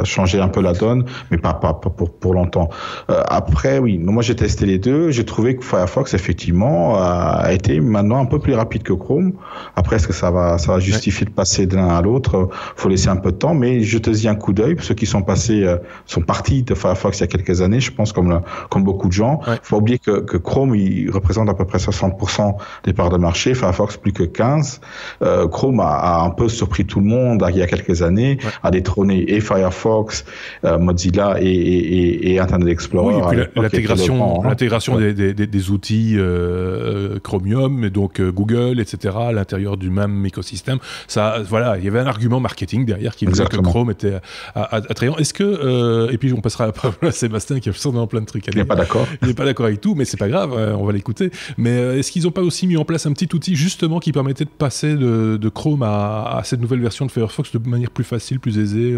changer un peu la donne, mais pas pour longtemps. Après, oui, moi j'ai testé les deux. J'ai trouvé que Firefox, effectivement, a été maintenant un peu plus rapide que Chrome. Après, est-ce que ça va justifier de passer de l'un à l'autre? Faut laisser un peu de temps, mais je te dis un coup d'œil. Ceux qui sont partis de Firefox il y a quelques années, je pense, comme beaucoup de gens. Ouais. Faut pas oublier que Chrome, il représente à peu près 60% des parts de marché. Firefox, plus que 15. Chrome a un peu surpris tout le monde il y a quelques années, a détrôné et Firefox, Mozilla et Internet Explorer. Oui, et puis l'intégration des outils Chromium, et donc Google, etc., à l'intérieur du même écosystème. Ça, voilà, il y avait un argument marketing derrière qui disait que Chrome était attrayant. Est-ce que, et puis on passera à Sébastien qui a sûrement plein de trucs à dire. Il n'est pas d'accord. Il n'est pas d'accord avec tout, mais c'est pas grave, on va l'écouter. Mais est-ce qu'ils n'ont pas aussi mis en place un petit outil justement qui permettait de passer de Chrome à cette nouvelle version de Firefox de manière plus facile, plus aisée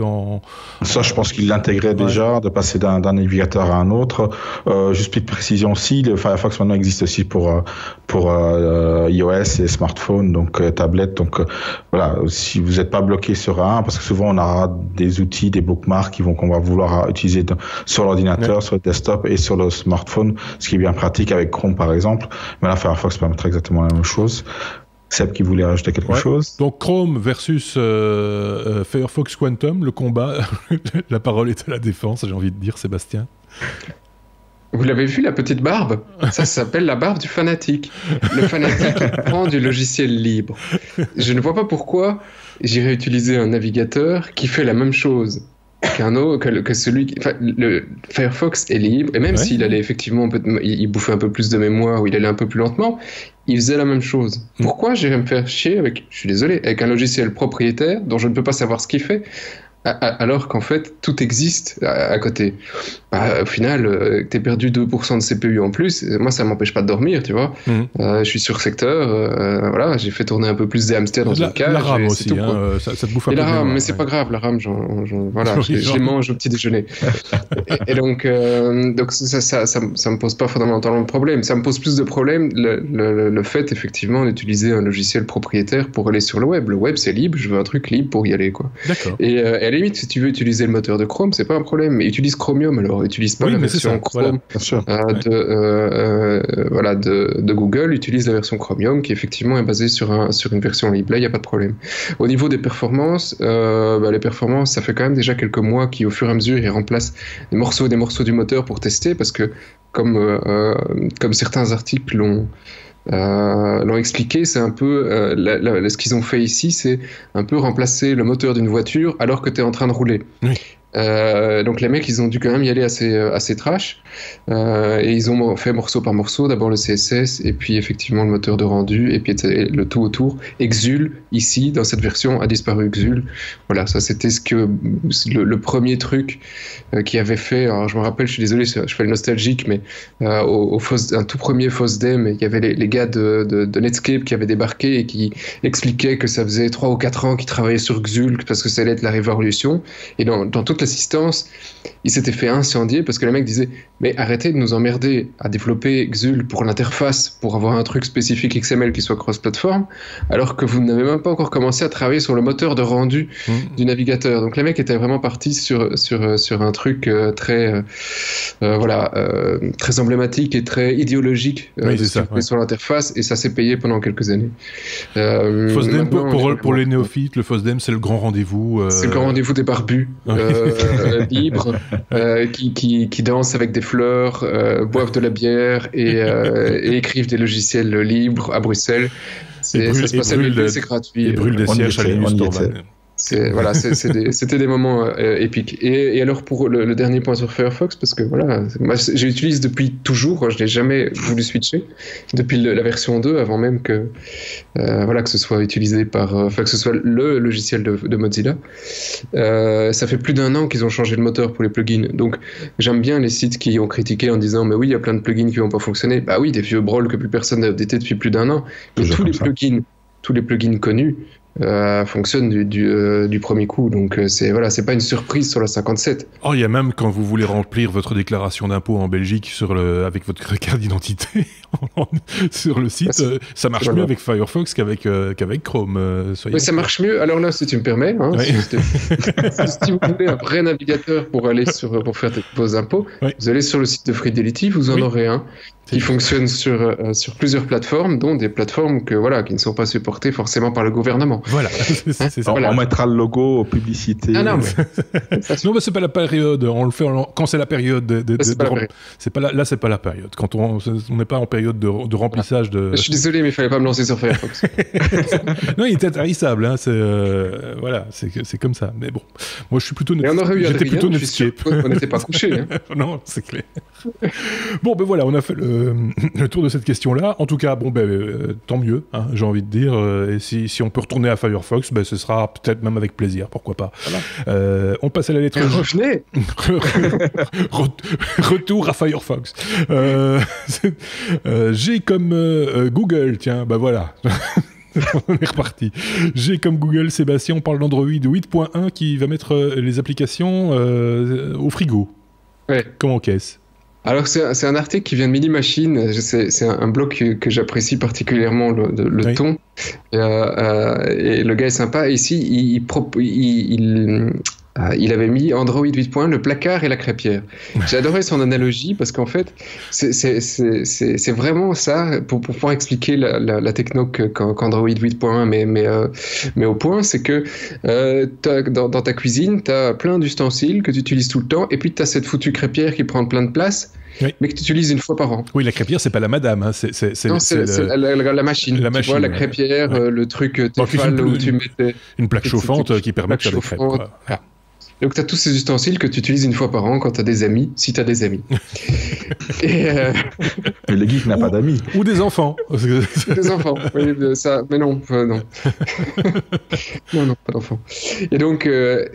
Ça, je pense qu'ils l'intégraient déjà, de passer d'un navigateur à un autre. Juste petite précision aussi, le Firefox maintenant existe aussi pour iOS et smartphone, donc tablette. Donc voilà, si vous n'êtes pas bloqué sur un, parce que souvent on aura des outils, des bookmarks qu'on va vouloir utiliser sur l'ordinateur, sur le desktop et sur le smartphone, ce qui est bien pratique avec Chrome par exemple. Mais là, Firefox permettrait exactement la même chose. Seb qui voulait rajouter quelque chose. Donc Chrome versus Firefox Quantum, le combat, la parole est à la défense, j'ai envie de dire, Sébastien. Vous l'avez vu, la petite barbe? Ça s'appelle la barbe du fanatique. Le fanatique prend du logiciel libre. Je ne vois pas pourquoi j'irais utiliser un navigateur qui fait la même chose qu'un autre, que celui qui... Enfin, le Firefox est libre, et même s'il allait effectivement il bouffait un peu plus de mémoire, ou il allait un peu plus lentement, il faisait la même chose. Pourquoi j'irais me faire chier je suis désolé, avec un logiciel propriétaire dont je ne peux pas savoir ce qu'il fait, alors qu'en fait tout existe à côté. Au final, t'es perdu 2% de CPU en plus, moi ça m'empêche pas de dormir, tu vois. Je suis sur secteur, voilà, j'ai fait tourner un peu plus des hamsters dans une cage. La RAM aussi, tout, ça te bouffe un peu. La RAM, mais c'est pas grave, la RAM, voilà, je les mange au petit déjeuner. et donc ça me pose pas fondamentalement de problème. Ça me pose plus de problème le fait effectivement d'utiliser un logiciel propriétaire pour aller sur le web. Le web c'est libre, je veux un truc libre pour y aller, quoi. D'accord. Et la limite, si tu veux utiliser le moteur de Chrome, c'est pas un problème. Mais utilise Chromium, alors utilise pas la version Chrome de Google, utilise la version Chromium qui effectivement est basée sur une version libre. Là, il n'y a pas de problème. Au niveau des performances, les performances, ça fait quand même déjà quelques mois qui, au fur et à mesure, ils remplacent des morceaux du moteur pour tester, parce que comme certains articles l'ont expliqué, c'est un peu ce qu'ils ont fait ici, c'est un peu remplacer le moteur d'une voiture alors que tu es en train de rouler. Oui. Donc les mecs, ils ont dû quand même y aller assez trash, et ils ont fait morceau par morceau, d'abord le CSS et puis effectivement le moteur de rendu et puis le tout autour. Exul ici dans cette version a disparu. Exul, voilà, ça c'était le premier truc qui avait fait. Alors je me rappelle, je suis désolé, je fais le nostalgique, mais un tout premier FOSDEM, il y avait les gars de Netscape qui avaient débarqué et qui expliquaient que ça faisait 3 ou 4 ans qu'ils travaillaient sur Exul parce que ça allait être la révolution, et dans toute l'assistance, il s'était fait incendier parce que les mecs disaient mais arrêtez de nous emmerder à développer Exul pour l'interface, pour avoir un truc spécifique XML qui soit cross-platform, alors que vous n'avez même pas encore commencé à travailler sur le moteur de rendu du navigateur. Donc les mecs étaient vraiment partis sur un truc très emblématique et très idéologique sur l'interface, et ça s'est payé pendant quelques années. FOSDEM, pour les néophytes, le FOSDEM c'est le grand rendez-vous. C'est le grand rendez-vous des barbus. Libres qui dansent avec des fleurs, boivent de la bière et écrivent des logiciels libres à Bruxelles. Ça se passe à l'île, c'est gratuit. Et brûlent des sièges à l'île Storban. C'était des moments épiques. Et alors pour le dernier point sur Firefox, parce que voilà, moi j'utilise depuis toujours, je n'ai jamais voulu switcher depuis la version 2, avant même que ce soit utilisé que ce soit le logiciel de Mozilla. Ça fait plus d'1 an qu'ils ont changé le moteur pour les plugins, donc j'aime bien les sites qui ont critiqué en disant mais oui, il y a plein de plugins qui n'ont pas fonctionné. Bah oui, des vieux brawls que plus personne n'a updaté depuis plus d'1 an, mais tous les plugins connus fonctionne du premier coup, donc c'est pas une surprise sur la 57. Il y a même quand vous voulez remplir votre déclaration d'impôt en Belgique avec votre carte d'identité sur le site, ça marche mieux avec Firefox qu'avec Chrome. Mais ça marche mieux. Alors là, si tu me permets, si vous voulez un vrai navigateur pour aller pour faire vos impôts, vous allez sur le site de Fidelity, vous en aurez un qui fonctionne sur plusieurs plateformes, dont des plateformes qui ne sont pas supportées forcément par le gouvernement. Voilà, c'est ça. On mettra le logo publicité. Non, mais c'est pas la période. On le fait quand c'est la période là, c'est pas la période. Quand on n'est pas en période de remplissage de. Je suis désolé, mais il fallait pas me lancer sur Firefox. Non, il était tarissable. C'est comme ça. Mais bon, moi je suis plutôt. J'étais plutôt Netscape. On n'était pas couchés. Non, c'est clair. Bon, ben voilà, on a fait le tour de cette question-là. En tout cas, tant mieux, j'ai envie de dire. Et si on peut retourner à Firefox, ce sera peut-être même avec plaisir, pourquoi pas. Voilà. On passe à la lettre G. Revenez. Retour à Firefox. G comme Google, tiens, voilà. On est reparti. G comme Google, Sébastien, on parle d'Android 8.1 qui va mettre les applications au frigo. Ouais. Comment qu'est-ce ? Alors c'est un article qui vient de Mini Machine, c'est un blog que j'apprécie particulièrement le ton, et le gars est sympa. Et ici il avait mis Android 8.1, le placard et la crêpière. J'ai adoré son analogie parce qu'en fait, c'est vraiment ça pour pouvoir expliquer la techno qu'Android 8.1 mais au point, c'est que dans ta cuisine, tu as plein d'ustensiles que tu utilises tout le temps, et puis tu as cette foutue crêpière qui prend plein de place. Oui. Mais que tu utilises une fois par an. Oui, la crêpière, c'est pas la madame. C'est la machine. La machine, tu vois, la crêpière, le truc Tefal où tu mettais... Une plaque chauffante qui permet de faire des crêpes. Voilà. Donc, tu as tous ces ustensiles que tu utilises une fois par an quand tu as des amis, si tu as des amis. Mais le geek n'a pas d'amis. Ou des enfants. Des enfants, oui, mais non. Non, pas d'enfants. Et donc,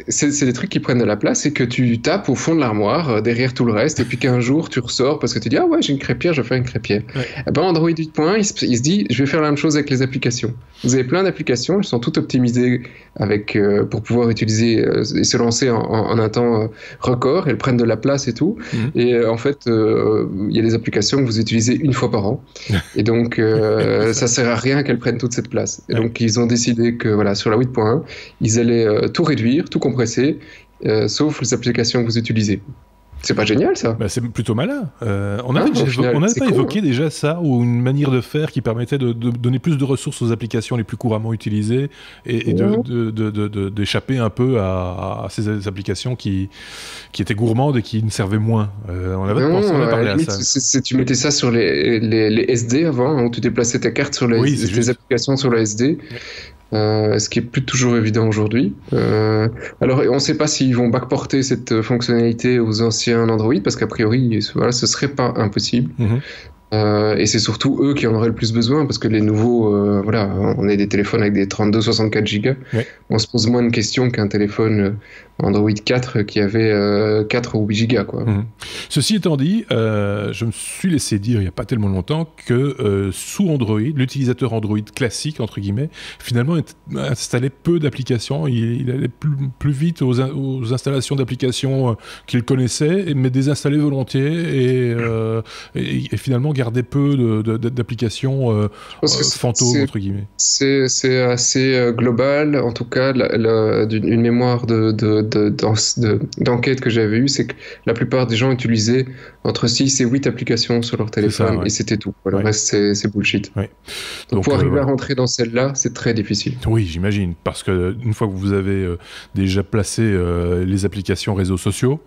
c'est des trucs qui prennent de la place et que tu tapes au fond de l'armoire, derrière tout le reste, et puis qu'un jour, tu ressors parce que tu dis « Ah ouais, j'ai une crêpière, je vais faire une crêpière. Ouais. » Et ben, Android 8.1, il se dit « Je vais faire la même chose avec les applications. » Vous avez plein d'applications, elles sont toutes optimisées pour pouvoir utiliser et se lancer en un temps record, elles prennent de la place et tout. Et en fait, il y a des applications que vous utilisez une fois par an. Et donc, ça sert à rien qu'elles prennent toute cette place. Et donc, ils ont décidé que, voilà, sur la 8.1, ils allaient tout réduire, tout compresser, sauf les applications que vous utilisez. C'est pas génial, ça? Bah, c'est plutôt malin. On n'avait pas évoqué déjà ça, ou une manière de faire qui permettait de donner plus de ressources aux applications les plus couramment utilisées et d'échapper un peu à ces applications qui étaient gourmandes et qui ne servaient moins. On avait parlé à ça. Tu mettais ça sur les SD avant, où tu déplaçais ta carte sur les applications sur le SD. Ce qui est plus toujours évident aujourd'hui. Alors, on ne sait pas s'ils vont backporter cette fonctionnalité aux anciens Android, parce qu'a priori, voilà, ce serait pas impossible. Et c'est surtout eux qui en auraient le plus besoin, parce que les nouveaux, voilà, on a des téléphones avec des 32-64 Go. On se pose moins de questions qu'un téléphone Android 4 qui avait 4 ou 8 Go, quoi. Ceci étant dit, je me suis laissé dire il n'y a pas tellement longtemps que sous Android, l'utilisateur Android classique, entre guillemets, finalement installait peu d'applications. Il allait plus vite aux installations d'applications qu'il connaissait, mais désinstallait volontiers et finalement gardait peu d'applications fantômes, entre guillemets. C'est assez global, en tout cas, une mémoire d'enquête que j'avais eue, c'est que la plupart des gens utilisaient entre 6 et 8 applications sur leur téléphone, et c'était tout. Le reste, c'est bullshit. Donc pour arriver à rentrer dans celle-là, c'est très difficile. Oui, j'imagine, parce qu'une fois que vous avez déjà placé les applications réseaux sociaux,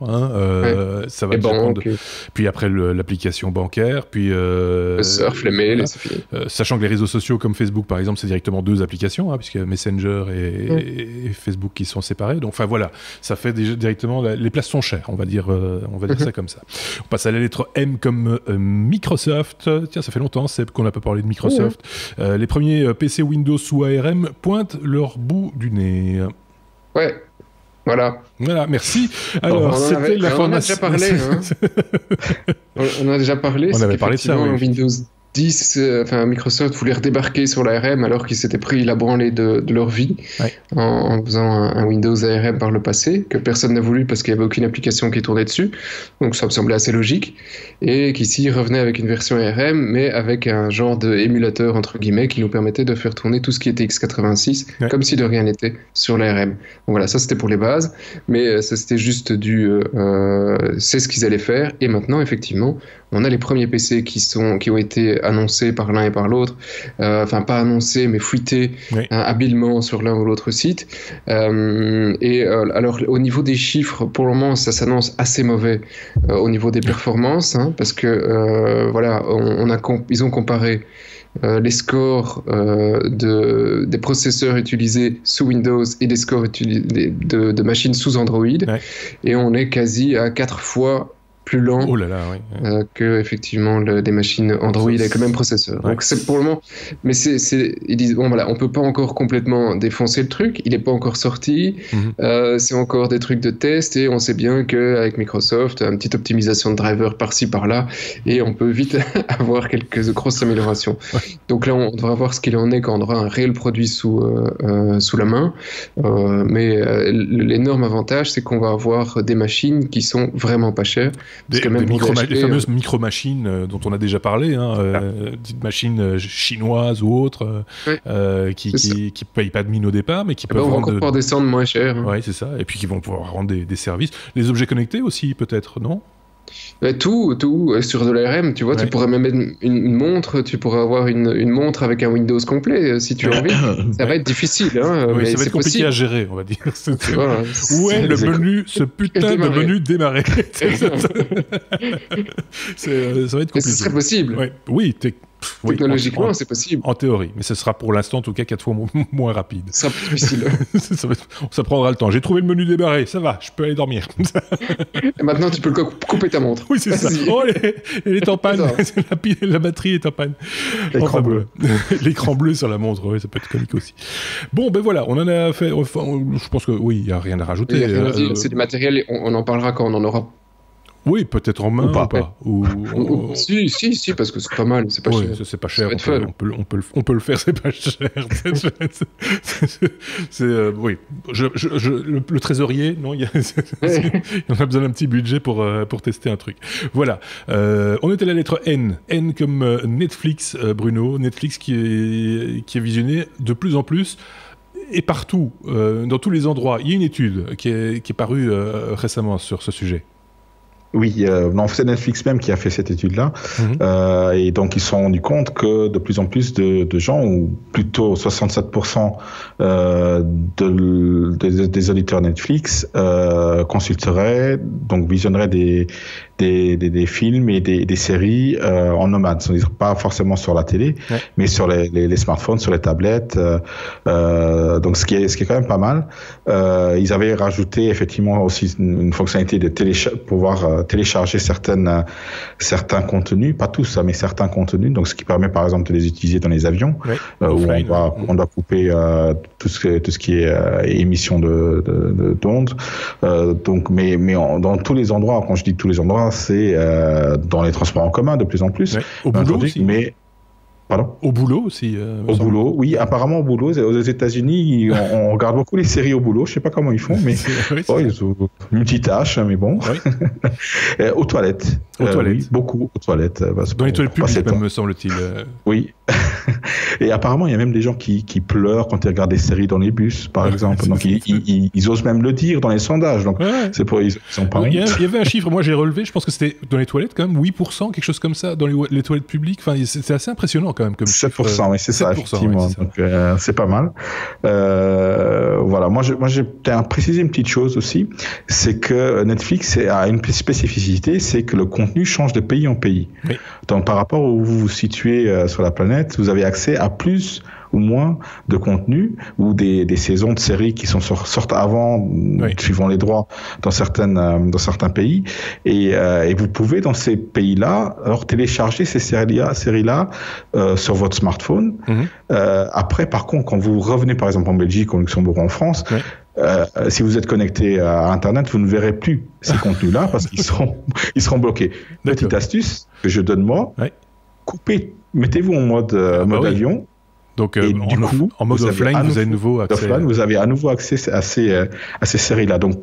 ça va prendre... Puis après l'application bancaire, puis... le surf, les mails, c'est fini. Sachant que les réseaux sociaux comme Facebook, par exemple, c'est directement 2 applications, puisqu'il y a Messenger et Facebook qui sont séparés. Donc, enfin voilà, ça fait déjà directement... Les places sont chères, on va dire ça comme ça. On passe à la lettre M comme Microsoft. Tiens, ça fait longtemps, Seb, qu'on n'a pas parlé de Microsoft. Les premiers PC Windows sous ARM pointent leur bout du nez. Voilà, merci. Alors, c'était l'information. On en a déjà parlé. On avait parlé de ça, Windows 10, Microsoft voulait redébarquer sur l'ARM alors qu'ils s'étaient pris la branlée de leur vie en faisant un Windows ARM par le passé, que personne n'a voulu parce qu'il n'y avait aucune application qui tournait dessus. Donc ça me semblait assez logique. Et qu'ici, ils revenaient avec une version ARM, mais avec un genre d'émulateur, entre guillemets, qui nous permettait de faire tourner tout ce qui était x86, comme si de rien n'était, sur l'ARM. Donc voilà, ça c'était pour les bases, mais ça c'était juste c'est ce qu'ils allaient faire. Et maintenant, effectivement, on a les premiers PC qui ont été annoncés par l'un et par l'autre, enfin pas annoncés mais fuités habilement sur l'un ou l'autre site. Alors au niveau des chiffres, pour le moment ça s'annonce assez mauvais au niveau des performances, parce que voilà, ils ont comparé les scores des processeurs utilisés sous Windows et des scores de machines sous Android, et on est quasi à 4 fois plus lent que effectivement des machines Android avec le même processeur. Donc c'est pour le moment, mais ils disent bon voilà, on peut pas encore complètement défoncer le truc, il est pas encore sorti, c'est encore des trucs de test, et on sait bien que avec Microsoft, une petite optimisation de driver par-ci par-là, et on peut vite avoir quelques grosses améliorations. Donc là on devra voir ce qu'il en est quand on aura un réel produit sous la main, mais l'énorme avantage c'est qu'on va avoir des machines qui sont vraiment pas chères. Les fameuses micro-machines dont on a déjà parlé, petites machines chinoises ou autres, qui ne payent pas de mine au départ, mais qui peuvent vont encore pouvoir descendre moins cher. Oui, c'est ça. Et puis qui vont pouvoir rendre des services. Les objets connectés aussi, peut-être, non ? Tout sur de l'ARM, tu vois, tu pourrais même mettre une montre, tu pourrais avoir une montre avec un Windows complet si tu as envie. Ça va être difficile, mais ça va être compliqué à gérer, on va dire. Où est le menu, ce putain de menu démarrer? Ça va être compliqué. Ce serait possible. Oui, technologiquement, c'est possible. En théorie, mais ce sera pour l'instant, en tout cas, 4 fois moins rapide. Ça sera plus difficile. Ça prendra le temps. J'ai trouvé le menu démarrer, ça va, je peux aller dormir. Et maintenant, tu peux couper ta montre. Oui, c'est ça. Oh, elle est en panne. La batterie est en panne. L'écran bleu. L'écran bleu sur la montre, oui, ça peut être comique aussi. Bon, ben voilà, on en a fait. Je pense que oui, il n'y a rien à rajouter. C'est du matériel, on en parlera quand on en aura Oui, peut-être en main ou pas. Si, parce que c'est pas mal, c'est pas cher. C'est pas cher, on peut le faire, c'est pas cher. Oui, le trésorier, non, on a besoin d'un petit budget pour tester un truc. Voilà, on était à la lettre N. N comme Netflix, Bruno. Netflix qui est visionné de plus en plus. Et partout, dans tous les endroits. Il y a une étude qui est parue récemment sur ce sujet. Oui, c'est Netflix même qui a fait cette étude-là. Et donc, ils se sont rendus compte que de plus en plus de gens, ou plutôt 67% des auditeurs Netflix, consulteraient, donc visionneraient des films et des séries en nomade. C'est-à-dire pas forcément sur la télé, mais sur les smartphones, sur les tablettes. Donc, ce qui est quand même pas mal. Ils avaient rajouté effectivement aussi une fonctionnalité de pouvoir télécharger certains contenus, pas tous, mais certains contenus, donc ce qui permet par exemple de les utiliser dans les avions, où on doit couper tout ce qui est émission d'ondes. Donc, mais dans tous les endroits, quand je dis tous les endroits, c'est dans les transports en commun de plus en plus. Au boulot aussi. Pardon ? Au boulot aussi. Au boulot, oui. Apparemment, au boulot, aux États-Unis, on regarde beaucoup les séries au boulot. Je sais pas comment ils font, mais ils ont multitâches, mais bon. Oui. Aux toilettes. Oui, beaucoup aux toilettes. Dans les toilettes publiques, me semble-t-il. Oui. Et apparemment, il y a même des gens qui pleurent quand ils regardent des séries dans les bus, par exemple. Donc, ils osent même le dire dans les sondages. Donc, c'est pour ils sont pas. Il y avait un chiffre, moi j'ai relevé, je pense que c'était dans les toilettes quand même, 8%, quelque chose comme ça, dans les toilettes publiques. Enfin, c'est assez impressionnant quand même. Comme 7%, oui, c'est ça, effectivement. Ouais, donc, c'est pas mal. Voilà. Moi, j'ai précisé une petite chose aussi, c'est que Netflix a une spécificité, c'est que le contenu change de pays en pays. Oui. Donc, par rapport où vous vous situez sur la planète, vous avez accès à plus ou moins de contenu ou des saisons de séries qui sortent avant, suivant les droits dans certains pays. Et vous pouvez, dans ces pays-là, alors télécharger ces séries-là sur votre smartphone. Après, par contre, quand vous revenez, par exemple, en Belgique, au Luxembourg, en France, si vous êtes connecté à Internet, vous ne verrez plus ces contenus-là parce qu'ils seront bloqués. Petite astuce que je donne moi, coupez, mettez-vous en mode avion. Donc, en mode offline, vous avez nouveau accès. Vous avez à nouveau accès à ces séries-là. Donc,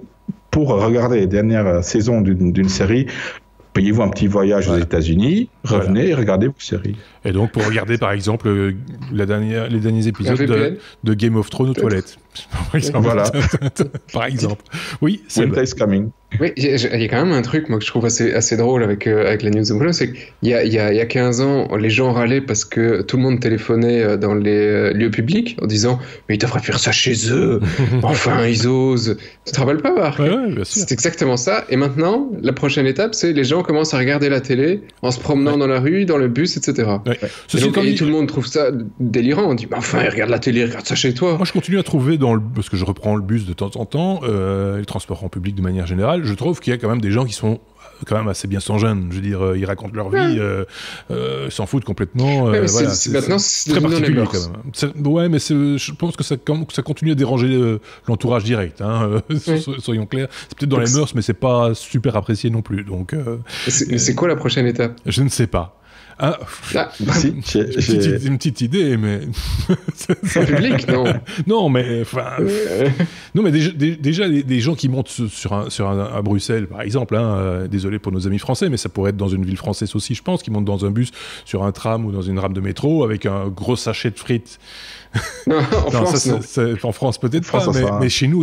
pour regarder les dernières saisons d'une série, payez-vous un petit voyage aux États-Unis, revenez et regardez vos séries. Et donc, pour regarder, par exemple, les derniers épisodes de Game of Thrones aux toilettes. Par exemple. Par exemple. Oui, c'est Winter is coming. Oui, il y a quand même un truc, moi, que je trouve assez drôle avec la news de Bruno, c'est qu'il y a 15 ans, les gens râlaient parce que tout le monde téléphonait dans les lieux publics en disant « Mais ils devraient faire ça chez eux, enfin, ils osent ». Tu te rappelles pas, Marc ? Bien sûr. C'est exactement ça. Et maintenant, la prochaine étape, c'est les gens commencent à regarder la télé en se promenant dans la rue, dans le bus, etc. Et donc, tout le monde trouve ça délirant. On dit « Enfin, regarde la télé, regarde ça chez toi ». Moi, je continue à trouver, parce que je reprends le bus de temps en temps, les transports en public de manière générale, je trouve qu'il y a quand même des gens qui sont quand même assez bien sans gêne. Je veux dire, ils racontent leur vie, s'en foutent complètement. Maintenant, c'est très particulier quand même. Mais je pense que ça continue à déranger l'entourage direct. Soyons clairs. C'est peut-être dans les mœurs, mais c'est pas super apprécié non plus. Donc, c'est quoi la prochaine étape ? Je ne sais pas. Une petite idée, mais c'est public, non. Non, mais déjà des gens qui montent à Bruxelles, par exemple. Désolé pour nos amis français, mais ça pourrait être dans une ville française aussi, je pense, qui montent dans un bus, sur un tram ou dans une rame de métro avec un gros sachet de frites. Non, en France peut-être pas, mais chez nous,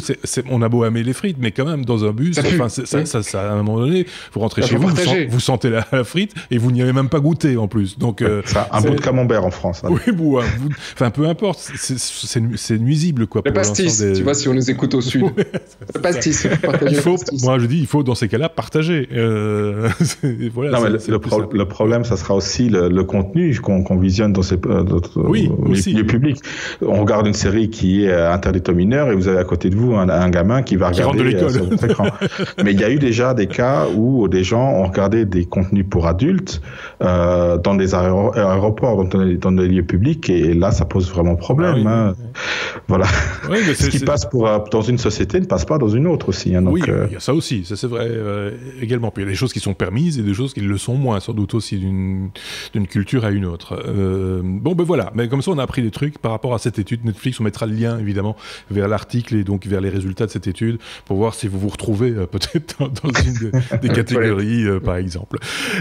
on a beau aimer les frites, mais quand même dans un bus, ça à un moment donné, vous rentrez chez vous, vous sentez la frite et vous n'y avez même pas goûté en plus. Donc un bout de camembert en France. Oui, enfin peu importe, c'est nuisible quoi. Le pastis, tu vois, si on nous écoute au sud. Le pastis. Moi je dis, il faut dans ces cas-là partager. Voilà. Non, mais le problème, ça sera aussi le contenu qu'on visionne dans ces lieux publics. On regarde une série qui est interdite aux mineurs et vous avez à côté de vous un gamin qui va regarder sur votre écran. Mais il y a eu déjà des cas où des gens ont regardé des contenus pour adultes dans des aéroports, dans des lieux publics, et là, ça pose vraiment problème. Voilà. Oui, ce qui passe dans une société ne passe pas dans une autre aussi. Donc, oui, il y a ça aussi, ça c'est vrai également. Puis il y a des choses qui sont permises et des choses qui le sont moins, sans doute aussi d'une culture à une autre. Bon, ben voilà, mais comme ça on a appris des trucs par rapport à cette étude. Netflix, on mettra le lien évidemment vers l'article et donc vers les résultats de cette étude pour voir si vous vous retrouvez peut-être dans une des catégories, par exemple.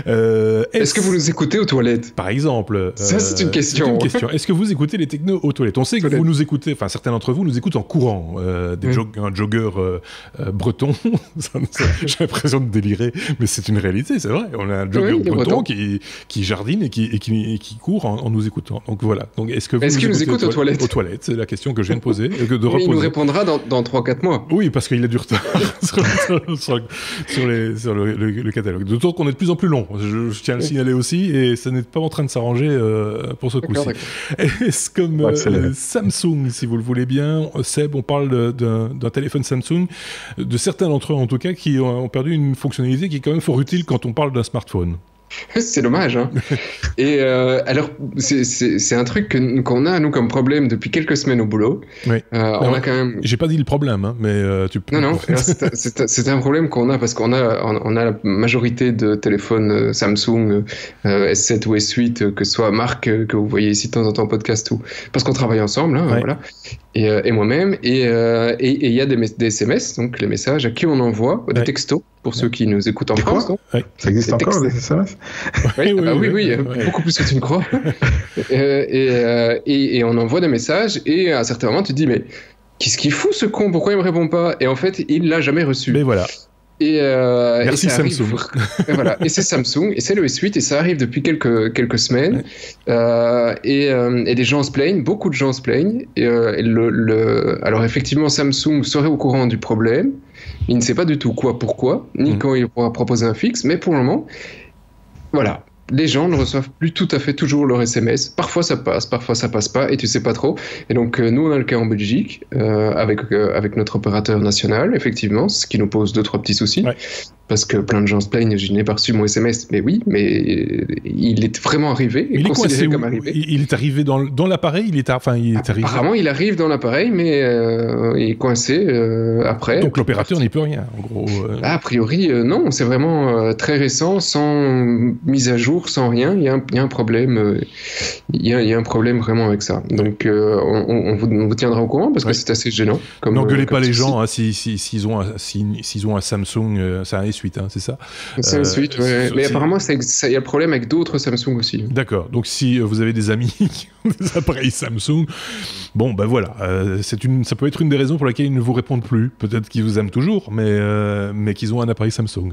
Est-ce que vous nous écoutez aux toilettes? Par exemple. Ça, c'est une question. Est-ce que vous écoutez les technos aux toilettes? On sait que vous nous écoutez, enfin certains d'entre vous nous écoutent en courant. Un jogger breton, j'ai l'impression de délirer, mais c'est une réalité, c'est vrai. On a un jogger breton qui jardine et qui court en nous écoutant. Donc voilà. Donc, est-ce qu'il nous écoute aux toilettes? Aux toilettes, c'est la question que je viens de poser. Il nous répondra dans 3-4 mois. Oui, parce qu'il a du retard sur le catalogue. D'autant qu'on est de plus en plus long. Je tiens à le signaler aussi, et ça n'est pas en train de s'arranger pour ce coup-ci. Est-ce comme Samsung, si vous le voulez bien, Seb, on parle d'un téléphone Samsung, de certains d'entre eux en tout cas, qui ont perdu une fonctionnalité qui est quand même fort utile quand on parle d'un smartphone. C'est dommage, hein. Et alors, c'est un truc qu'on a, nous, comme problème depuis quelques semaines au boulot. Oui. On a quand même... J'ai pas dit le problème, hein, mais tu peux... Non, c'est un problème qu'on a, parce qu'on a la majorité de téléphones Samsung, S7 ou S8, que ce soit marque que vous voyez ici de temps en temps en podcast, ou... parce qu'on travaille ensemble, hein, voilà. Et moi-même, et il y a des SMS, donc les messages à qui on envoie, des textos, pour ceux qui nous écoutent en France. Ça existe encore, les SMS? Oui, beaucoup plus que tu ne crois. Et on envoie des messages, et à un certain moment, tu te dis, mais qu'est-ce qu'il fout ce con? Pourquoi il me répond pas? Et en fait, il l'a jamais reçu. Mais voilà. Merci Samsung. Voilà. Et c'est Samsung, et c'est le S8, et ça arrive depuis quelques semaines. Et des gens se plaignent, beaucoup de gens se plaignent. Alors effectivement, Samsung serait au courant du problème. Il ne sait pas du tout pourquoi, ni quand il pourra proposer un fixe, mais pour le moment, voilà. Les gens ne reçoivent plus tout à fait toujours leur SMS. Parfois ça passe, parfois ça passe pas, et tu sais pas trop. Et donc nous on a le cas en Belgique avec notre opérateur national, effectivement, ce qui nous pose 2-3 petits soucis. Parce que plein de gens se plaignent, je n'ai pas reçu mon SMS. Mais oui, mais il est vraiment arrivé. Il est considéré comme arrivé. Il est arrivé dans l'appareil. Il est arrivé. Apparemment, il arrive dans l'appareil, mais il est coincé après. Donc l'opérateur n'y peut rien, en gros. A priori, non. C'est vraiment très récent, sans mise à jour, sans rien. Il y a un problème. Il y a un problème vraiment avec ça. Donc on vous tiendra au courant, parce que c'est assez gênant. N'engueulez pas les gens hein, s'ils ont un Samsung, c'est un S8, hein, c'est ça? C'est un S8, mais apparemment, il y a le problème avec d'autres Samsung aussi. D'accord, donc si vous avez des amis qui ont des appareils Samsung, bon, ben voilà, ça peut être une des raisons pour lesquelles ils ne vous répondent plus. Peut-être qu'ils vous aiment toujours, mais qu'ils ont un appareil Samsung.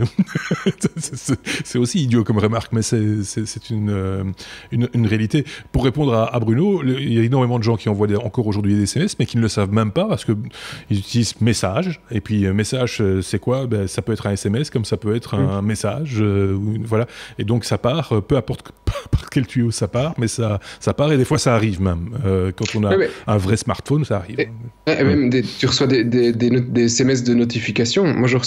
C'est aussi idiot comme remarque, mais c'est une réalité. Pour répondre à Bruno, il y a énormément de gens qui envoient encore aujourd'hui des SMS, mais qui ne le savent même pas, parce qu'ils utilisent message, et puis message, c'est quoi? Ça peut être un SMS, comme ça peut être un message, voilà. Et donc ça part, peu importe par quel tuyau ça part, mais ça part, et des fois ça arrive même. Quand on a un vrai smartphone, ça arrive. Même tu reçois des SMS de notification. Moi, j'ai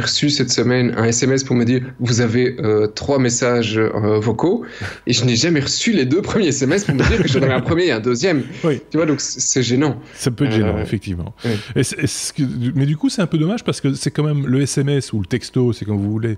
reçu cette semaine un SMS pour me dire vous avez 3 messages vocaux, et je n'ai jamais reçu les 2 premiers SMS pour me dire que j'en avais un premier et un deuxième. Tu vois, donc c'est gênant. Ça peut être gênant, effectivement. Mais du coup, c'est un peu dommage, parce que c'est quand même le SMS ou le texto, c'est comme vous voulez,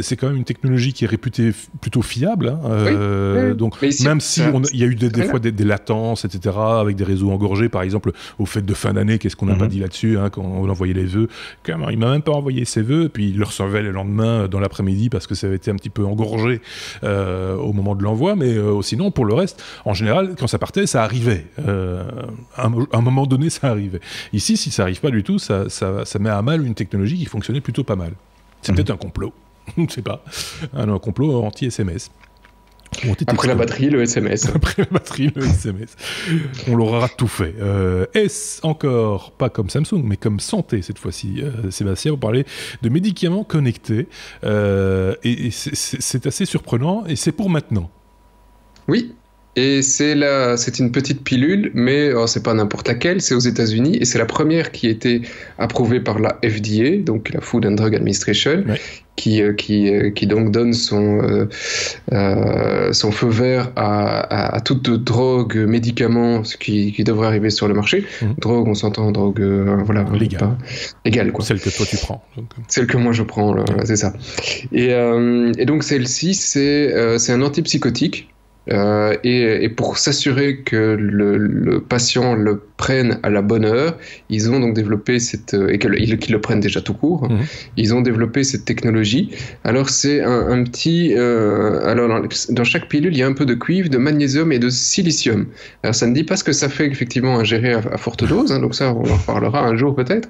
c'est quand même une technologie qui est réputée plutôt fiable. Hein, donc ici, même si il y a eu des fois des latences, etc., avec des réseaux engorgés, par exemple, aux fêtes de fin d'année, qu'est-ce qu'on n'a pas dit là-dessus, hein, quand on envoyait les vœux. Il m'a même pas envoyé ses vœux, puis il le recevait le lendemain dans l'après-midi, parce que ça avait été un petit peu engorgé au moment de l'envoi, mais sinon, pour le reste, en général, quand ça partait, ça arrivait. À un moment donné, ça arrivait. Ici, si ça arrive pas du tout, ça met à mal une technologie qui fonctionnait plutôt pas mal. C'est peut-être un complot, je ne sais pas. Un complot anti-SMS. Après la batterie, le SMS. Après la batterie, le SMS. On leur aura tout fait. Est-ce encore, pas comme Samsung, mais comme santé cette fois-ci, Sébastien, vous parlez de médicaments connectés. Et c'est assez surprenant, et c'est pour maintenant. Oui. Et c'est une petite pilule, mais c'est pas n'importe laquelle, c'est aux États-Unis, et c'est la première qui a été approuvée par la FDA, donc la Food and Drug Administration, qui donc donne son feu vert à toute drogue, médicament, ce qui devrait arriver sur le marché. Drogue, on s'entend, drogue légale, quoi. Celle que toi tu prends. Donc. Celle que moi je prends, c'est ça. Et donc celle-ci, c'est un antipsychotique. Et pour s'assurer que le patient le prenne à la bonne heure, ils ont donc développé et qu'ils le prennent déjà tout court, ils ont développé cette technologie. Alors c'est un petit... alors dans chaque pilule, il y a un peu de cuivre, de magnésium et de silicium. Alors ça ne dit pas ce que ça fait effectivement ingérer à forte dose, donc ça on en reparlera un jour peut-être,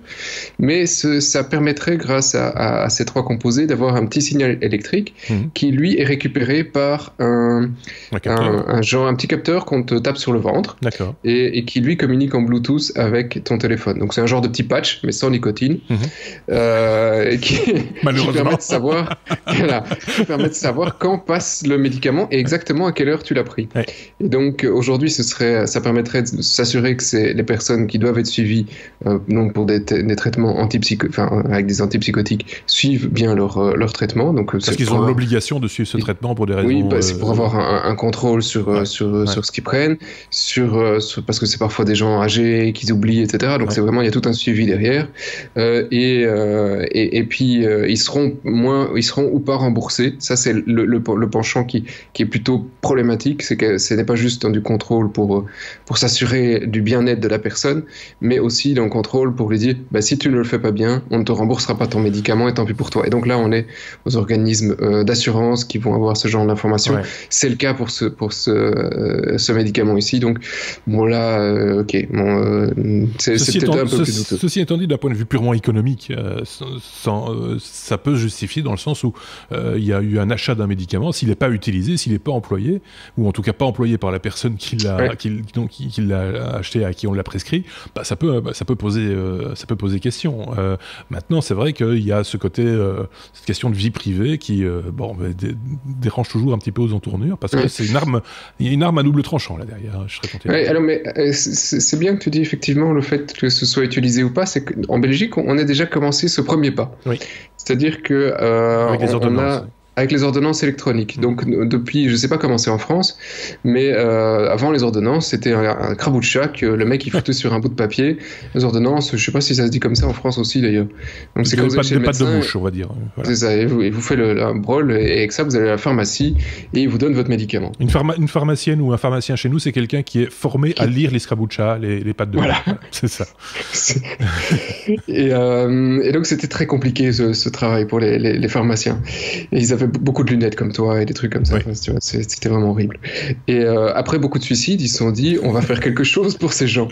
mais ça permettrait grâce à ces trois composés d'avoir un petit signal électrique qui lui est récupéré par un petit capteur qu'on te tape sur le ventre et qui lui communique en Bluetooth avec ton téléphone. Donc c'est un genre de petit patch mais sans nicotine qui permet de savoir quand passe le médicament et exactement à quelle heure tu l'as pris. Et donc aujourd'hui ça permettrait de s'assurer que c'est les personnes qui doivent être suivies donc pour des traitements avec des antipsychotiques suivent bien leur traitement. Donc, parce qu'ils ont l'obligation de suivre ce traitement pour des raisons... Oui, c'est pour avoir un contrôle sur ce qu'ils prennent, parce que c'est parfois des gens âgés qui oublient, etc. Donc c'est vraiment, il y a tout un suivi derrière. Et puis ils seront ou pas remboursés. Ça c'est le penchant qui est plutôt problématique, c'est que ce n'est pas juste du contrôle pour s'assurer du bien-être de la personne, mais aussi d'un contrôle pour lui dire si tu ne le fais pas bien, on ne te remboursera pas ton médicament et tant pis pour toi. Et donc là on est aux organismes d'assurance qui vont avoir ce genre d'informations. C'est le cas pour ce médicament ici. Donc bon là, c'est peut-être un peu plus douteux. Ceci étant dit, d'un point de vue purement économique, ça peut se justifier dans le sens où il y a eu un achat d'un médicament, s'il n'est pas utilisé, s'il n'est pas employé, ou en tout cas pas employé par la personne qui l'a acheté, à qui on l'a prescrit, ça peut poser question. Maintenant, c'est vrai qu'il y a ce côté, cette question de vie privée qui dérange toujours un petit peu aux entournures, parce que c'est une arme à double tranchant là derrière. Je serais tenté. Alors, mais c'est bien que tu dis effectivement le fait que ce soit utilisé ou pas, c'est qu'en Belgique, on a déjà commencé ce premier pas. C'est-à-dire que avec les ordonnances. Avec les ordonnances électroniques. Donc depuis, je ne sais pas comment c'est en France, mais avant les ordonnances, c'était un craboucha que le mec il foutait sur un bout de papier. Les ordonnances, je ne sais pas si ça se dit comme ça en France aussi d'ailleurs. Donc c'est comme ça chez le médecin. Pas de bouche, on va dire. Voilà. C'est ça. Et vous faites un brol et avec ça vous allez à la pharmacie et il vous donne votre médicament. Une pharmacienne ou un pharmacien chez nous, c'est quelqu'un qui est formé à lire les scrabouchas, les pattes de bouche. Voilà. C'est ça. Et donc c'était très compliqué ce travail pour les pharmaciens. Et ils avaient beaucoup de lunettes comme toi et des trucs comme ça. Enfin, tu vois, c'était vraiment horrible. Et après beaucoup de suicides, ils se sont dit on va faire quelque chose pour ces gens.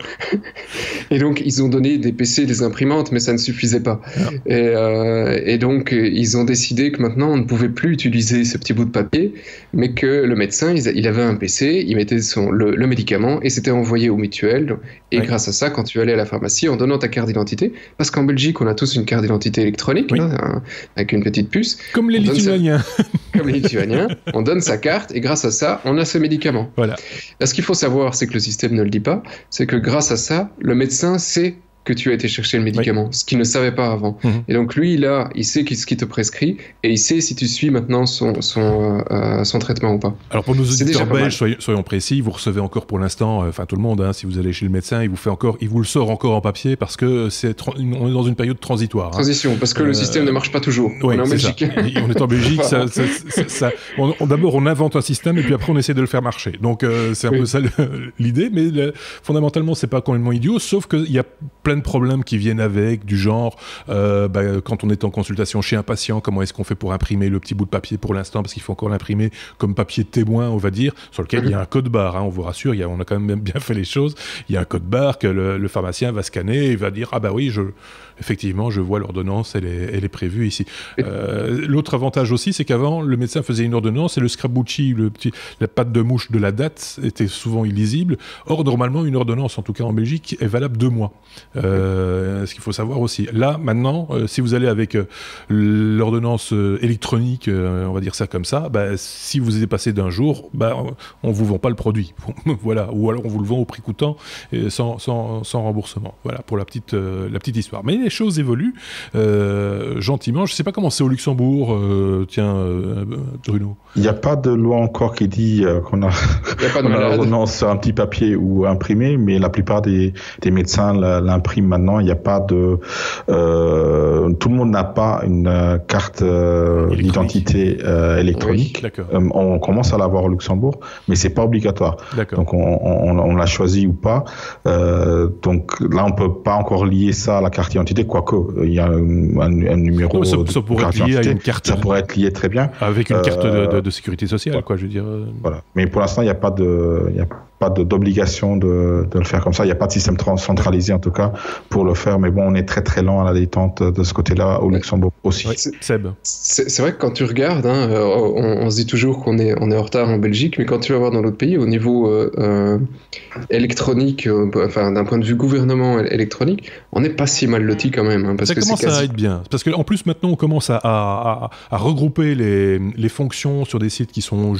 Et donc ils ont donné des PC, des imprimantes, mais ça ne suffisait pas. Et donc ils ont décidé que maintenant on ne pouvait plus utiliser ce petit bout de papier, mais que le médecin il avait un PC, il mettait le médicament et c'était envoyé au mutuel. Et grâce à ça, quand tu allais à la pharmacie en donnant ta carte d'identité, parce qu'en Belgique on a tous une carte d'identité électronique avec une petite puce. Comme les Lituaniens. Comme les Lituaniens, on donne sa carte et grâce à ça, on a ce médicament. Voilà. Là, ce qu'il faut savoir, c'est que le système ne le dit pas, c'est que grâce à ça, le médecin sait que tu as été chercher le médicament, ce qu'il ne savait pas avant. Et donc lui, là, il sait ce qu'il te prescrit et il sait si tu suis maintenant son traitement ou pas. Alors pour nos auditeurs belges, soyons précis, vous recevez encore pour l'instant, tout le monde, si vous allez chez le médecin, il vous le sort encore en papier parce que on est dans une période transitoire. Transition, parce que le système ne marche pas toujours. On est en Belgique. On est en Belgique, d'abord on invente un système et puis après on essaie de le faire marcher. Donc c'est un peu ça l'idée, mais fondamentalement c'est pas complètement idiot, sauf qu'il y a plein de problèmes qui viennent avec, du genre quand on est en consultation chez un patient, comment est-ce qu'on fait pour imprimer le petit bout de papier pour l'instant, parce qu'il faut encore l'imprimer comme papier témoin, on va dire, sur lequel il y a un code barre, on vous rassure, on a quand même bien fait les choses, il y a un code barre que le pharmacien va scanner et va dire effectivement je vois l'ordonnance, elle est prévue ici. L'autre avantage aussi, c'est qu'avant le médecin faisait une ordonnance et le scrabucci, la patte de mouche de la date était souvent illisible. Or normalement une ordonnance, en tout cas en Belgique, est valable 2 mois. Ce qu'il faut savoir aussi. Là, maintenant, si vous allez avec l'ordonnance électronique, on va dire ça comme ça, si vous êtes dépassé d'un jour, on vous vend pas le produit. Voilà. Ou alors on vous le vend au prix coûtant et sans remboursement. Voilà pour la petite histoire. Mais les choses évoluent gentiment. Je sais pas comment c'est au Luxembourg. Bruno. Il n'y a pas de loi encore qui dit qu'on a l'ordonnance sur un petit papier ou imprimé, mais la plupart des médecins l'impriment maintenant. Il n'y a pas de... tout le monde n'a pas une carte d'identité électronique. Oui, on commence à l'avoir au Luxembourg, mais c'est pas obligatoire. D'accord. Donc on l'a choisi ou pas. Donc là, on peut pas encore lier ça à la carte d'identité, quoique il y a un numéro ça pourrait être lié à une carte. Ça pourrait être lié très bien. Avec une carte de sécurité sociale, quoi, je veux dire. Voilà. Mais pour l'instant, il n'y a pas d'obligation de le faire comme ça. Il n'y a pas de système centralisé, en tout cas, pour le faire. Mais bon, on est très, très lent à la détente de ce côté-là, au Luxembourg aussi. Oui, Seb. C'est vrai que quand tu regardes, on se dit toujours qu'on est en retard en Belgique, mais quand tu vas voir dans d'autres pays, au niveau électronique, d'un point de vue gouvernement électronique, on n'est pas si mal loti quand même. Parce ça que commence à être bien. Parce qu'en plus, maintenant, on commence à regrouper les fonctions sur des sites qui sont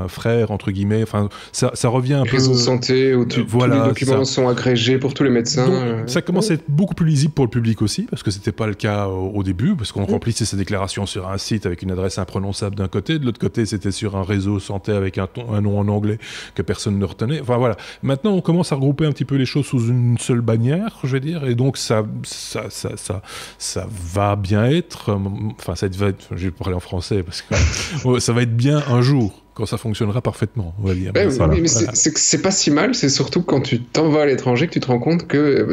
frères, entre guillemets. Ça revient un peu... Réseau de santé, où tous les documents sont agrégés pour tous les médecins. Donc, ça commence à être beaucoup plus lisible pour le public aussi, parce que c'était pas le cas au début, parce qu'on remplissait ses déclarations sur un site avec une adresse imprononçable d'un côté, de l'autre côté, c'était sur un réseau santé avec un nom en anglais que personne ne retenait. Enfin voilà. Maintenant, on commence à regrouper un petit peu les choses sous une seule bannière, je vais dire, et donc ça va bien être. Enfin, je vais parler en français parce que ça va être bien un jour. Quand ça fonctionnera parfaitement, on va dire. Mais c'est pas si mal, c'est surtout quand tu t'en vas à l'étranger que tu te rends compte que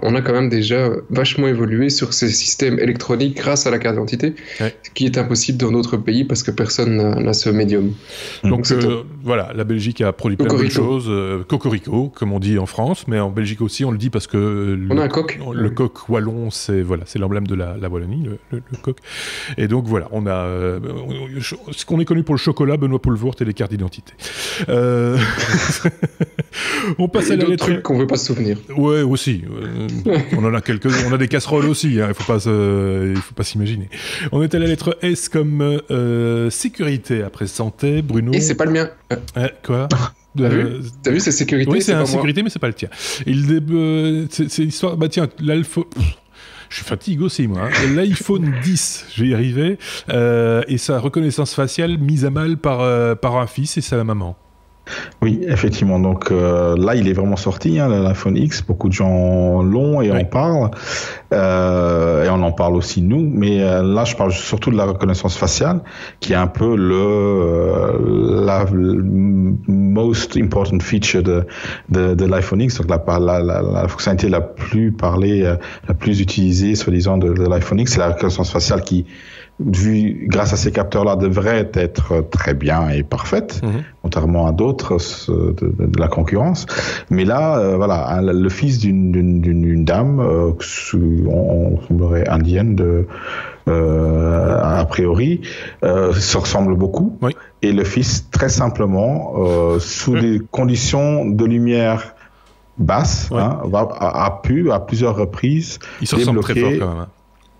on a quand même déjà vachement évolué sur ces systèmes électroniques grâce à la carte d'identité, ce qui est impossible dans d'autres pays parce que personne n'a ce médium. Donc voilà, la Belgique a produit plein de choses. Cocorico, comme on dit en France, mais en Belgique aussi, on le dit parce que on a un coq. Le coq wallon, c'est l'emblème de la Wallonie, le coq. Et donc voilà, on a ce qu'on est connu pour le chocolat, Benoît Poelvoort et les cartes d'identité. On passe à la lettre. Trucs qu'on veut pas se souvenir. Ouais, aussi. On en a quelques. On a des casseroles aussi. Il faut pas s'imaginer. On est à la lettre S comme sécurité après santé. Bruno. Et c'est pas le mien. Quoi? T'as vu, c'est sécurité. Oui, c'est sécurité, mais c'est pas le tien. C'est l'histoire. Tiens, là, il faut. Je suis fatigué aussi, moi. L'iPhone 10, je vais y arriver. Et sa reconnaissance faciale mise à mal par un fils et sa maman. Oui, effectivement. Donc là, il est vraiment sorti, l'iPhone X. Beaucoup de gens l'ont et en parlent. Et on en parle aussi, nous. Mais là, je parle surtout de la reconnaissance faciale, qui est un peu la most important feature de l'iPhone X. Donc la fonctionnalité la plus parlée, la plus utilisée, soi-disant, de l'iPhone X, c'est la reconnaissance faciale qui, grâce à ces capteurs-là, devrait être très bien et parfaite, contrairement à d'autres de la concurrence. Mais là, voilà, le fils d'une dame, on semblerait indienne a priori, se ressemble beaucoup. Oui. Et le fils, très simplement, sous des conditions de lumière basse, a pu à plusieurs reprises il se ressemble très fort quand même.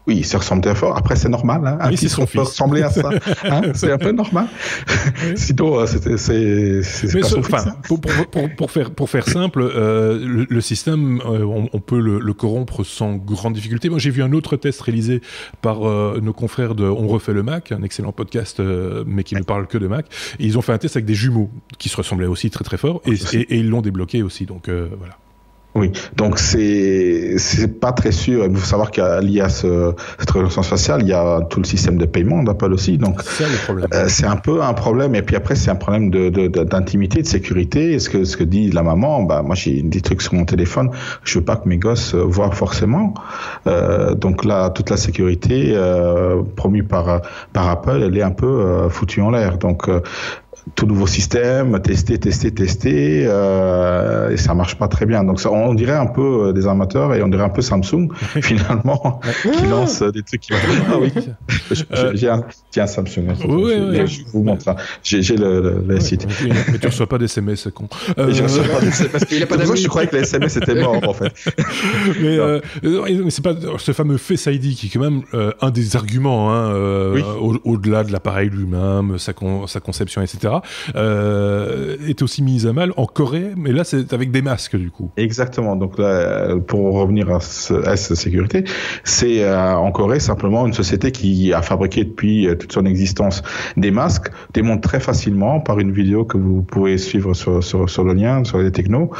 Oui, il se ressemble très fort. Après, c'est normal. Un fils peut ressembler à ça. C'est un peu normal. Sinon, c'est pas son fils. Pour faire simple, le système, on peut le corrompre sans grande difficulté. Moi, j'ai vu un autre test réalisé par nos confrères de On refait le Mac, un excellent podcast, mais qui ne parle que de Mac. Et ils ont fait un test avec des jumeaux qui se ressemblaient aussi très très fort, et ils l'ont débloqué aussi. Donc voilà. Oui, donc c'est pas très sûr. Il faut savoir qu'il y a cette reconnaissance faciale, il y a tout le système de paiement d'Apple aussi. Donc c'est un peu un problème. Et puis après, c'est un problème d'intimité, de sécurité. Ce que dit la maman, moi j'ai des trucs sur mon téléphone, je veux pas que mes gosses voient forcément. Donc là, toute la sécurité promue par Apple, elle est un peu foutue en l'air. Donc tout nouveau système, tester, et ça marche pas très bien. Donc ça, on dirait un peu des amateurs et on dirait un peu Samsung finalement qui lance des trucs qui vont. Ah oui, j'ai un Samsung. Je vous montre ça. J'ai le site. Mais tu reçois pas d'SMS, c'est con. Je reçois pas d'SMS parce qu'il a pas d'amis. Je croyais que les SMS étaient morts en fait. Mais c'est pas ce fameux Face ID qui est quand même un des arguments au-delà de l'appareil lui-même, sa conception, etc. Est aussi mise à mal en Corée, mais là c'est avec des masques du coup. Exactement. Donc là, pour revenir à cette sécurité, c'est en Corée simplement une société qui a fabriqué depuis toute son existence des masques, démontre très facilement par une vidéo que vous pouvez suivre sur le lien, sur les technos,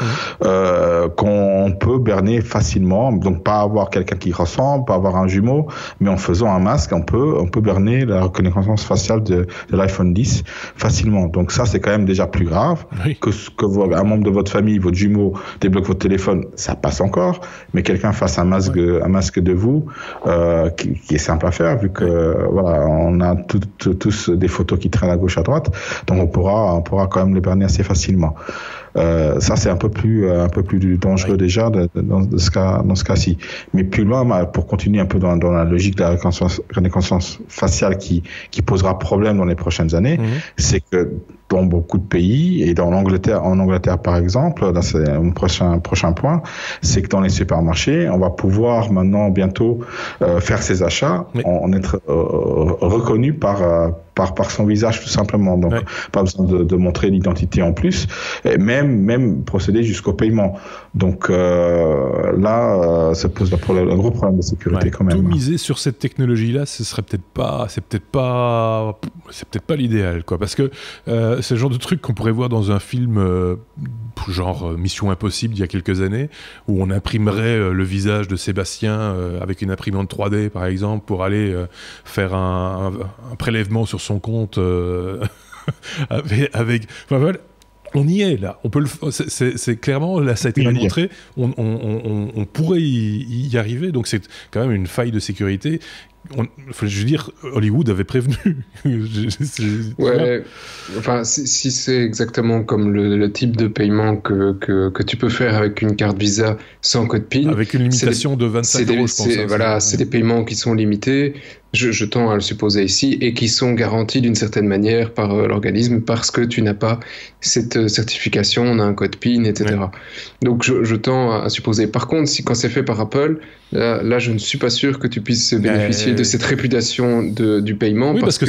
qu'on peut berner facilement. Donc pas avoir quelqu'un qui ressemble, pas avoir un jumeau, mais en faisant un masque, on peut berner la reconnaissance faciale de l'iPhone 10 facilement. Donc ça, c'est quand même déjà plus grave que un membre de votre famille, votre jumeau, débloque votre téléphone, ça passe encore, mais quelqu'un fasse un masque de vous, qui est simple à faire, vu que voilà, on a tous des photos qui traînent à gauche, à droite, donc on pourra quand même les berner assez facilement. Ça c'est un peu plus dangereux déjà dans ce cas-ci. Mais plus loin, pour continuer un peu dans la logique de la reconnaissance faciale qui posera problème dans les prochaines années, c'est que dans beaucoup de pays et en Angleterre par exemple, là c'est un prochain point, c'est que dans les supermarchés, on va pouvoir maintenant bientôt faire ses achats, en être reconnu par son visage tout simplement. Donc pas besoin de montrer l'identité en plus, et même procéder jusqu'au paiement. Donc là, ça pose un gros problème de sécurité quand même. Tout miser sur cette technologie-là, c'est peut-être pas l'idéal, quoi, parce que c'est le genre de truc qu'on pourrait voir dans un film genre Mission Impossible il y a quelques années, où on imprimerait le visage de Sébastien avec une imprimante 3D par exemple pour aller faire un prélèvement sur son compte avec enfin, voilà. On y est là, on peut c'est clairement là ça a été montré, on pourrait y arriver, donc c'est quand même une faille de sécurité. Je veux dire, Hollywood avait prévenu. Enfin, si c'est exactement comme le type de paiement que tu peux faire avec une carte Visa sans code PIN, avec une limitation de 25 €, je pense. Voilà, c'est des paiements qui sont limités. Je tends à le supposer ici, et qui sont garantis d'une certaine manière par l'organisme parce que tu n'as pas cette certification, on a un code PIN, etc. Donc je tends à supposer. Par contre, quand c'est fait par Apple, là je ne suis pas sûr que tu puisses bénéficier de cette réputation du paiement. Oui, parce que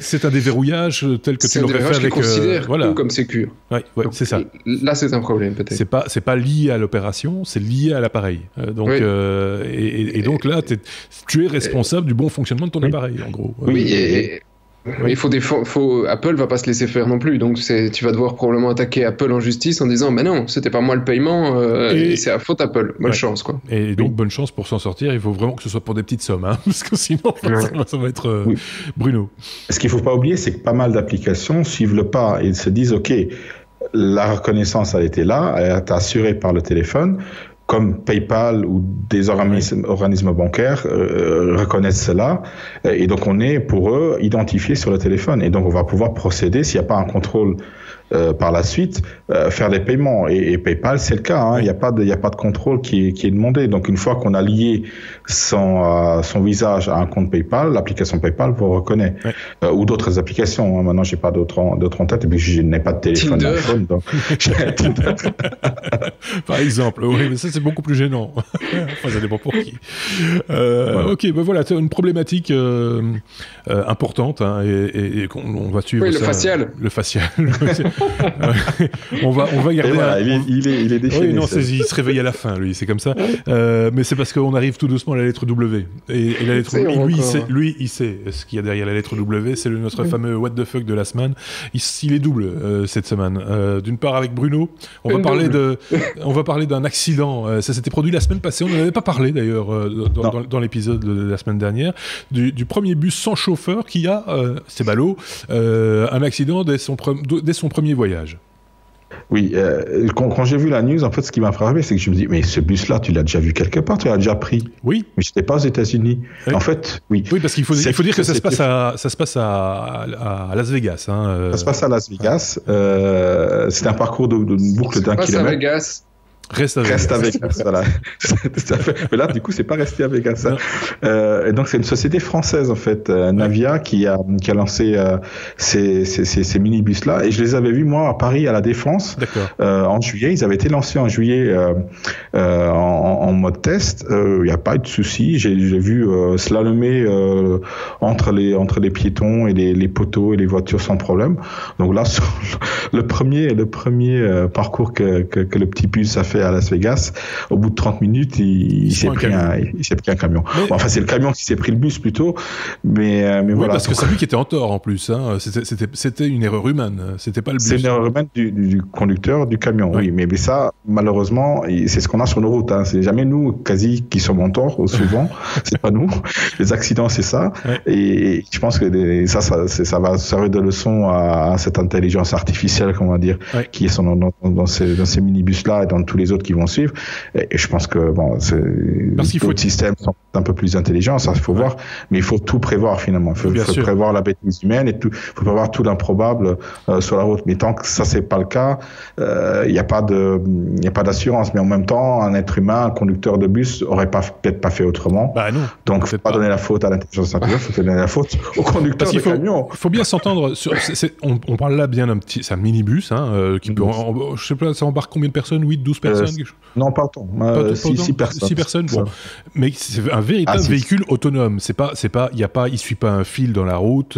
c'est un déverrouillage tel que tu l'aurais fait avec... considère comme sécure. Donc, c'est ça. Là c'est un problème peut-être. C'est pas lié à l'opération, c'est lié à l'appareil. Donc, donc là, tu es responsable du bon fonctionnement de ton appareil, en gros. Apple va pas se laisser faire non plus, donc tu vas devoir probablement attaquer Apple en justice en disant bah non, c'était pas moi le paiement, et c'est à faute Apple. Bonne chance, quoi. Et donc bonne chance pour s'en sortir. Il faut vraiment que ce soit pour des petites sommes, hein, parce que sinon ça va être Bruno. Ce qu'il faut pas oublier, c'est que pas mal d'applications suivent le pas et se disent ok, la reconnaissance elle était là, elle est assurée par le téléphone. Comme PayPal ou des organismes bancaires reconnaissent cela, et donc on est pour eux identifié sur le téléphone, et donc on va pouvoir procéder s'il n'y a pas un contrôle par la suite, faire des paiements, et PayPal c'est le cas, hein, il n'y a pas de contrôle qui est demandé. Donc une fois qu'on a lié son visage à un compte PayPal, l'application PayPal vous reconnaît, ou d'autres applications, hein. Maintenant j'ai pas d'autres en tête, et puis je n'ai pas de téléphone d'iPhone, donc par exemple. Oui, mais ça c'est beaucoup plus gênant. Enfin, ça dépend pour qui. Ok, ben voilà, c'est une problématique importante, hein, et on va suivre. Oui, ça, le facial. On va garder. Voilà, il est déchaîné. Oui, non, il se réveille à la fin, lui, c'est comme ça. Mais c'est parce qu'on arrive tout doucement à la lettre W. Et la lettre lui, il sait ce qu'il y a derrière la lettre W. C'est notre fameux what the fuck de la semaine. Il est double cette semaine. D'une part, avec Bruno, on va parler d'un accident. Ça s'était produit la semaine passée. On n'en avait pas parlé d'ailleurs dans l'épisode de la semaine dernière. Du premier bus sans chauffeur qui a, c'est ballot, un accident dès son premier voyage. Oui, quand j'ai vu la news, en fait, ce qui m'a frappé, c'est que je me dis, mais ce bus-là, tu l'as déjà vu quelque part, tu l'as déjà pris. Oui. Mais c'était pas aux États-Unis. Oui. En fait, oui. Oui, parce qu'il faut dire que ça se passe à Las Vegas. Hein, Ça se passe à Las Vegas. C'est un parcours d'une boucle d'1 kilomètre. À Vegas. Reste à Vegas, voilà. Tout à fait. Mais là, du coup, c'est pas resté à Vegas. Et donc, c'est une société française, en fait, Navia, qui a lancé ces minibus-là. Et je les avais vus, moi, à Paris, à la Défense, en juillet. Ils avaient été lancés en juillet en mode test. Il n'y a pas eu de souci. J'ai vu slalomer entre les piétons et les poteaux et les voitures sans problème. Donc là, sur le premier parcours que le petit bus a fait à Las Vegas, au bout de 30 minutes, il s'est pris un camion. Enfin, c'est le camion qui s'est pris le bus plutôt, mais oui, voilà. Parce que c'est lui qui était en tort en plus. Hein. C'était une erreur humaine. C'était pas le bus. C'est une erreur humaine du conducteur du camion. Oui, mais ça, malheureusement, c'est ce qu'on a sur nos routes. Hein. C'est jamais nous, quasi, qui sommes en tort. Souvent, c'est pas nous. Les accidents, c'est ça. Ouais. Et je pense que ça va servir de leçon à cette intelligence artificielle, comment on va dire, qui est dans ces minibus-là et dans tous les autres qui vont suivre. Et je pense que d'autres systèmes sont un peu plus intelligents, ça il faut voir, mais il faut tout prévoir finalement. Il faut prévoir la bêtise humaine et il faut prévoir tout l'improbable sur la route. Mais tant que ça c'est pas le cas, il n'y a pas d'assurance. Mais en même temps, un être humain, un conducteur de bus aurait peut-être pas fait autrement. Bah non. Donc il ne faut pas donner la faute à l'intelligence artificielle, il faut donner la faute au conducteur de camion. Il faut bien s'entendre. On parle là bien c'est un minibus qui peut, je sais pas, ça embarque combien de personnes, 8, 12 personnes. Non, pas autant. 6 personnes. 6 personnes, bon. Mais c'est un véritable véhicule autonome. Il suit pas un fil dans la route,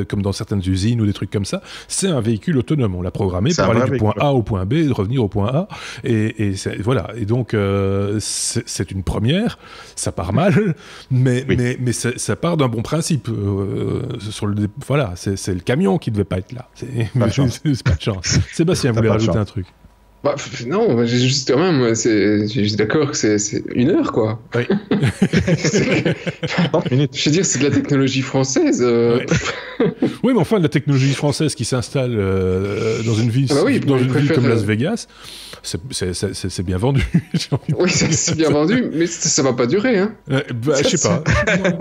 comme dans certaines usines ou des trucs comme ça. C'est un véhicule autonome. On l'a programmé pour aller du point A au point B, de revenir au point A. Et voilà. Et donc, c'est une première. Ça part mal, mais ça part d'un bon principe. Voilà, c'est le camion qui devait pas être là. C'est pas de chance. Sébastien voulait rajouter un truc. Bah, non, juste quand même, j'ai juste d'accord que c'est 1 heure, quoi. Oui. 30 minutes. Je veux dire, c'est de la technologie française. Oui, mais enfin, de la technologie française qui s'installe dans une ville, ville comme Las Vegas, c'est bien vendu. Oui, c'est bien vendu, mais ça va pas durer, hein. Je sais pas.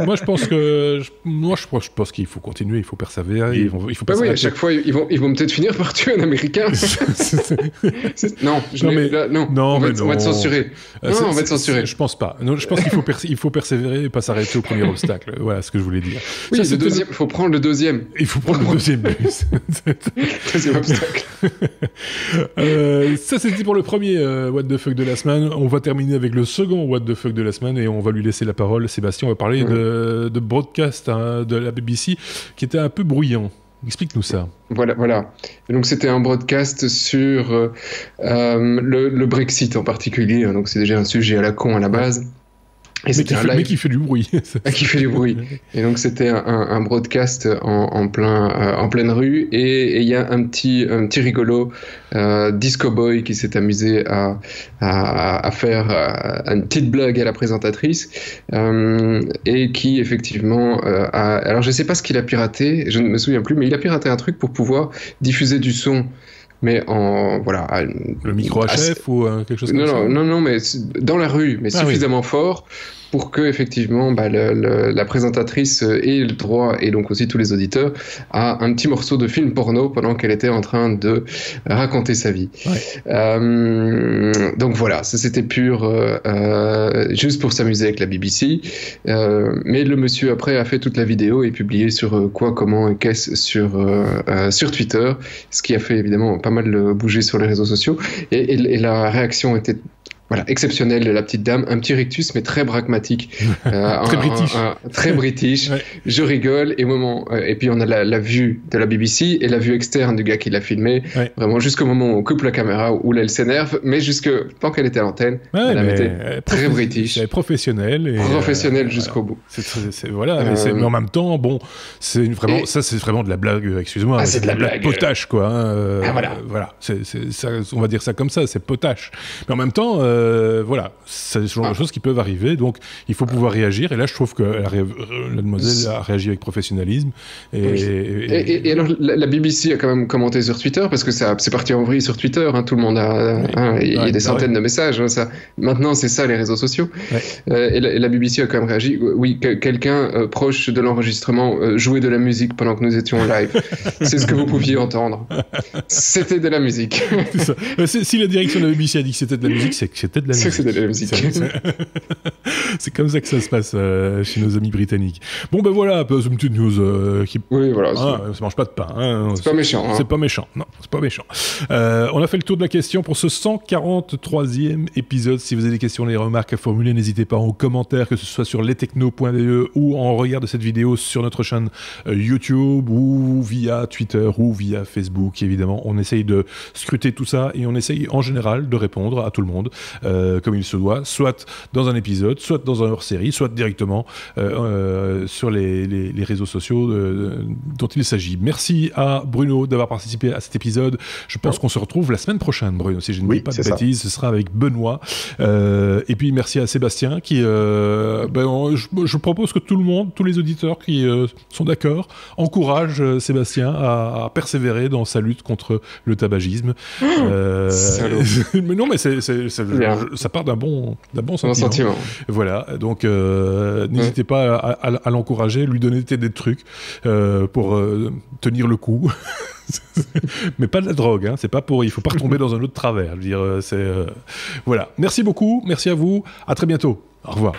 Moi, je pense qu'il faut continuer, il faut persévérer. Il faut oui, à chaque fois, ils vont peut-être finir par tuer un Américain. Non, on va être censuré. On va être censuré. Je pense pas. Non, je pense qu'il faut persévérer et pas s'arrêter au premier obstacle. Voilà ce que je voulais dire. Oui, il faut prendre le deuxième. Il faut prendre le deuxième bus. Deuxième obstacle. Ça, c'était pour le premier What the fuck de la semaine. On va terminer avec le second What the fuck de la semaine et on va lui laisser la parole. Sébastien, on va parler de broadcast de la BBC qui était un peu bruyant. Explique-nous ça. Voilà. Et donc c'était un broadcast sur le Brexit en particulier. Donc c'est déjà un sujet à la con à la base. Et mais qui fait du bruit. Qui fait du bruit. Et donc c'était un broadcast en pleine rue et il y a un petit rigolo disco boy qui s'est amusé à faire une petite blague à la présentatrice et qui effectivement alors je sais pas ce qu'il a piraté, je ne me souviens plus, mais il a piraté un truc pour pouvoir diffuser du son. Mais le micro HF ou quelque chose comme ça. Non, mais dans la rue, mais suffisamment fort pour que effectivement la présentatrice ait le droit, et donc aussi tous les auditeurs, à un petit morceau de film porno pendant qu'elle était en train de raconter sa vie. Ouais. Donc voilà, ça c'était pur juste pour s'amuser avec la BBC. Mais le monsieur après a fait toute la vidéo et publié sur quoi, comment et qu'est-ce sur Twitter, ce qui a fait évidemment pas mal bouger sur les réseaux sociaux. Et la réaction était exceptionnelle de la petite dame, un petit rictus mais très pragmatique, très british, très british. Ouais. Je rigole et puis on a la vue de la BBC et la vue externe du gars qui l'a filmé, vraiment jusqu'au moment où on coupe la caméra, où là elle s'énerve, mais tant qu'elle était à l'antenne, elle était très british, professionnelle jusqu'au bout. Mais en même temps, bon, c'est vraiment de la blague. Excuse-moi, c'est de la blague potache quoi. Voilà, on va dire ça comme ça, c'est potache. Mais en même temps. voilà, c'est le genre de choses qui peuvent arriver, donc il faut pouvoir réagir. Et là, je trouve que la demoiselle a réagi avec professionnalisme. Et alors, la BBC a quand même commenté sur Twitter, parce que c'est parti en vrille sur Twitter, hein, tout le monde il y a des centaines de messages. Hein, maintenant, c'est ça les réseaux sociaux. Et la BBC a quand même réagi. Oui, quelqu'un proche de l'enregistrement jouait de la musique pendant que nous étions en live. C'est ce que vous pouviez entendre. C'était de la musique. Si la direction de la BBC a dit que c'était de la musique, c'est que c'était de la musique. C'est de la musique. C'est comme ça que ça se passe chez nos amis britanniques. Bon, ben voilà, c'est une petite news qui... Oui, voilà. ça mange pas de pain. Hein. C'est pas méchant. Hein. C'est pas méchant. Non, c'est pas méchant. On a fait le tour de la question pour ce 143e épisode. Si vous avez des questions, des remarques à formuler, n'hésitez pas en commentaire, que ce soit sur lestechno.de ou en regard de cette vidéo sur notre chaîne YouTube ou via Twitter ou via Facebook. Évidemment, on essaye de scruter tout ça et on essaye en général de répondre à tout le monde comme il se doit, soit dans un épisode, soit dans un hors-série, soit directement sur les réseaux sociaux dont il s'agit. Merci à Bruno d'avoir participé à cet épisode. Je pense qu'on se retrouve la semaine prochaine, Bruno, si je ne dis pas de bêtises. Ce sera avec Benoît. Et puis merci à Sébastien qui... je propose que tout le monde, tous les auditeurs qui sont d'accord, encouragent Sébastien à persévérer dans sa lutte contre le tabagisme. Mais non, mais ça part d'un bon sentiment. Voilà, donc n'hésitez pas à l'encourager, lui donner des trucs pour tenir le coup. Mais pas de la drogue, hein. C'est pas pour, il faut pas retomber dans un autre travers. Je veux dire, voilà. Merci beaucoup, merci à vous, à très bientôt. Au revoir.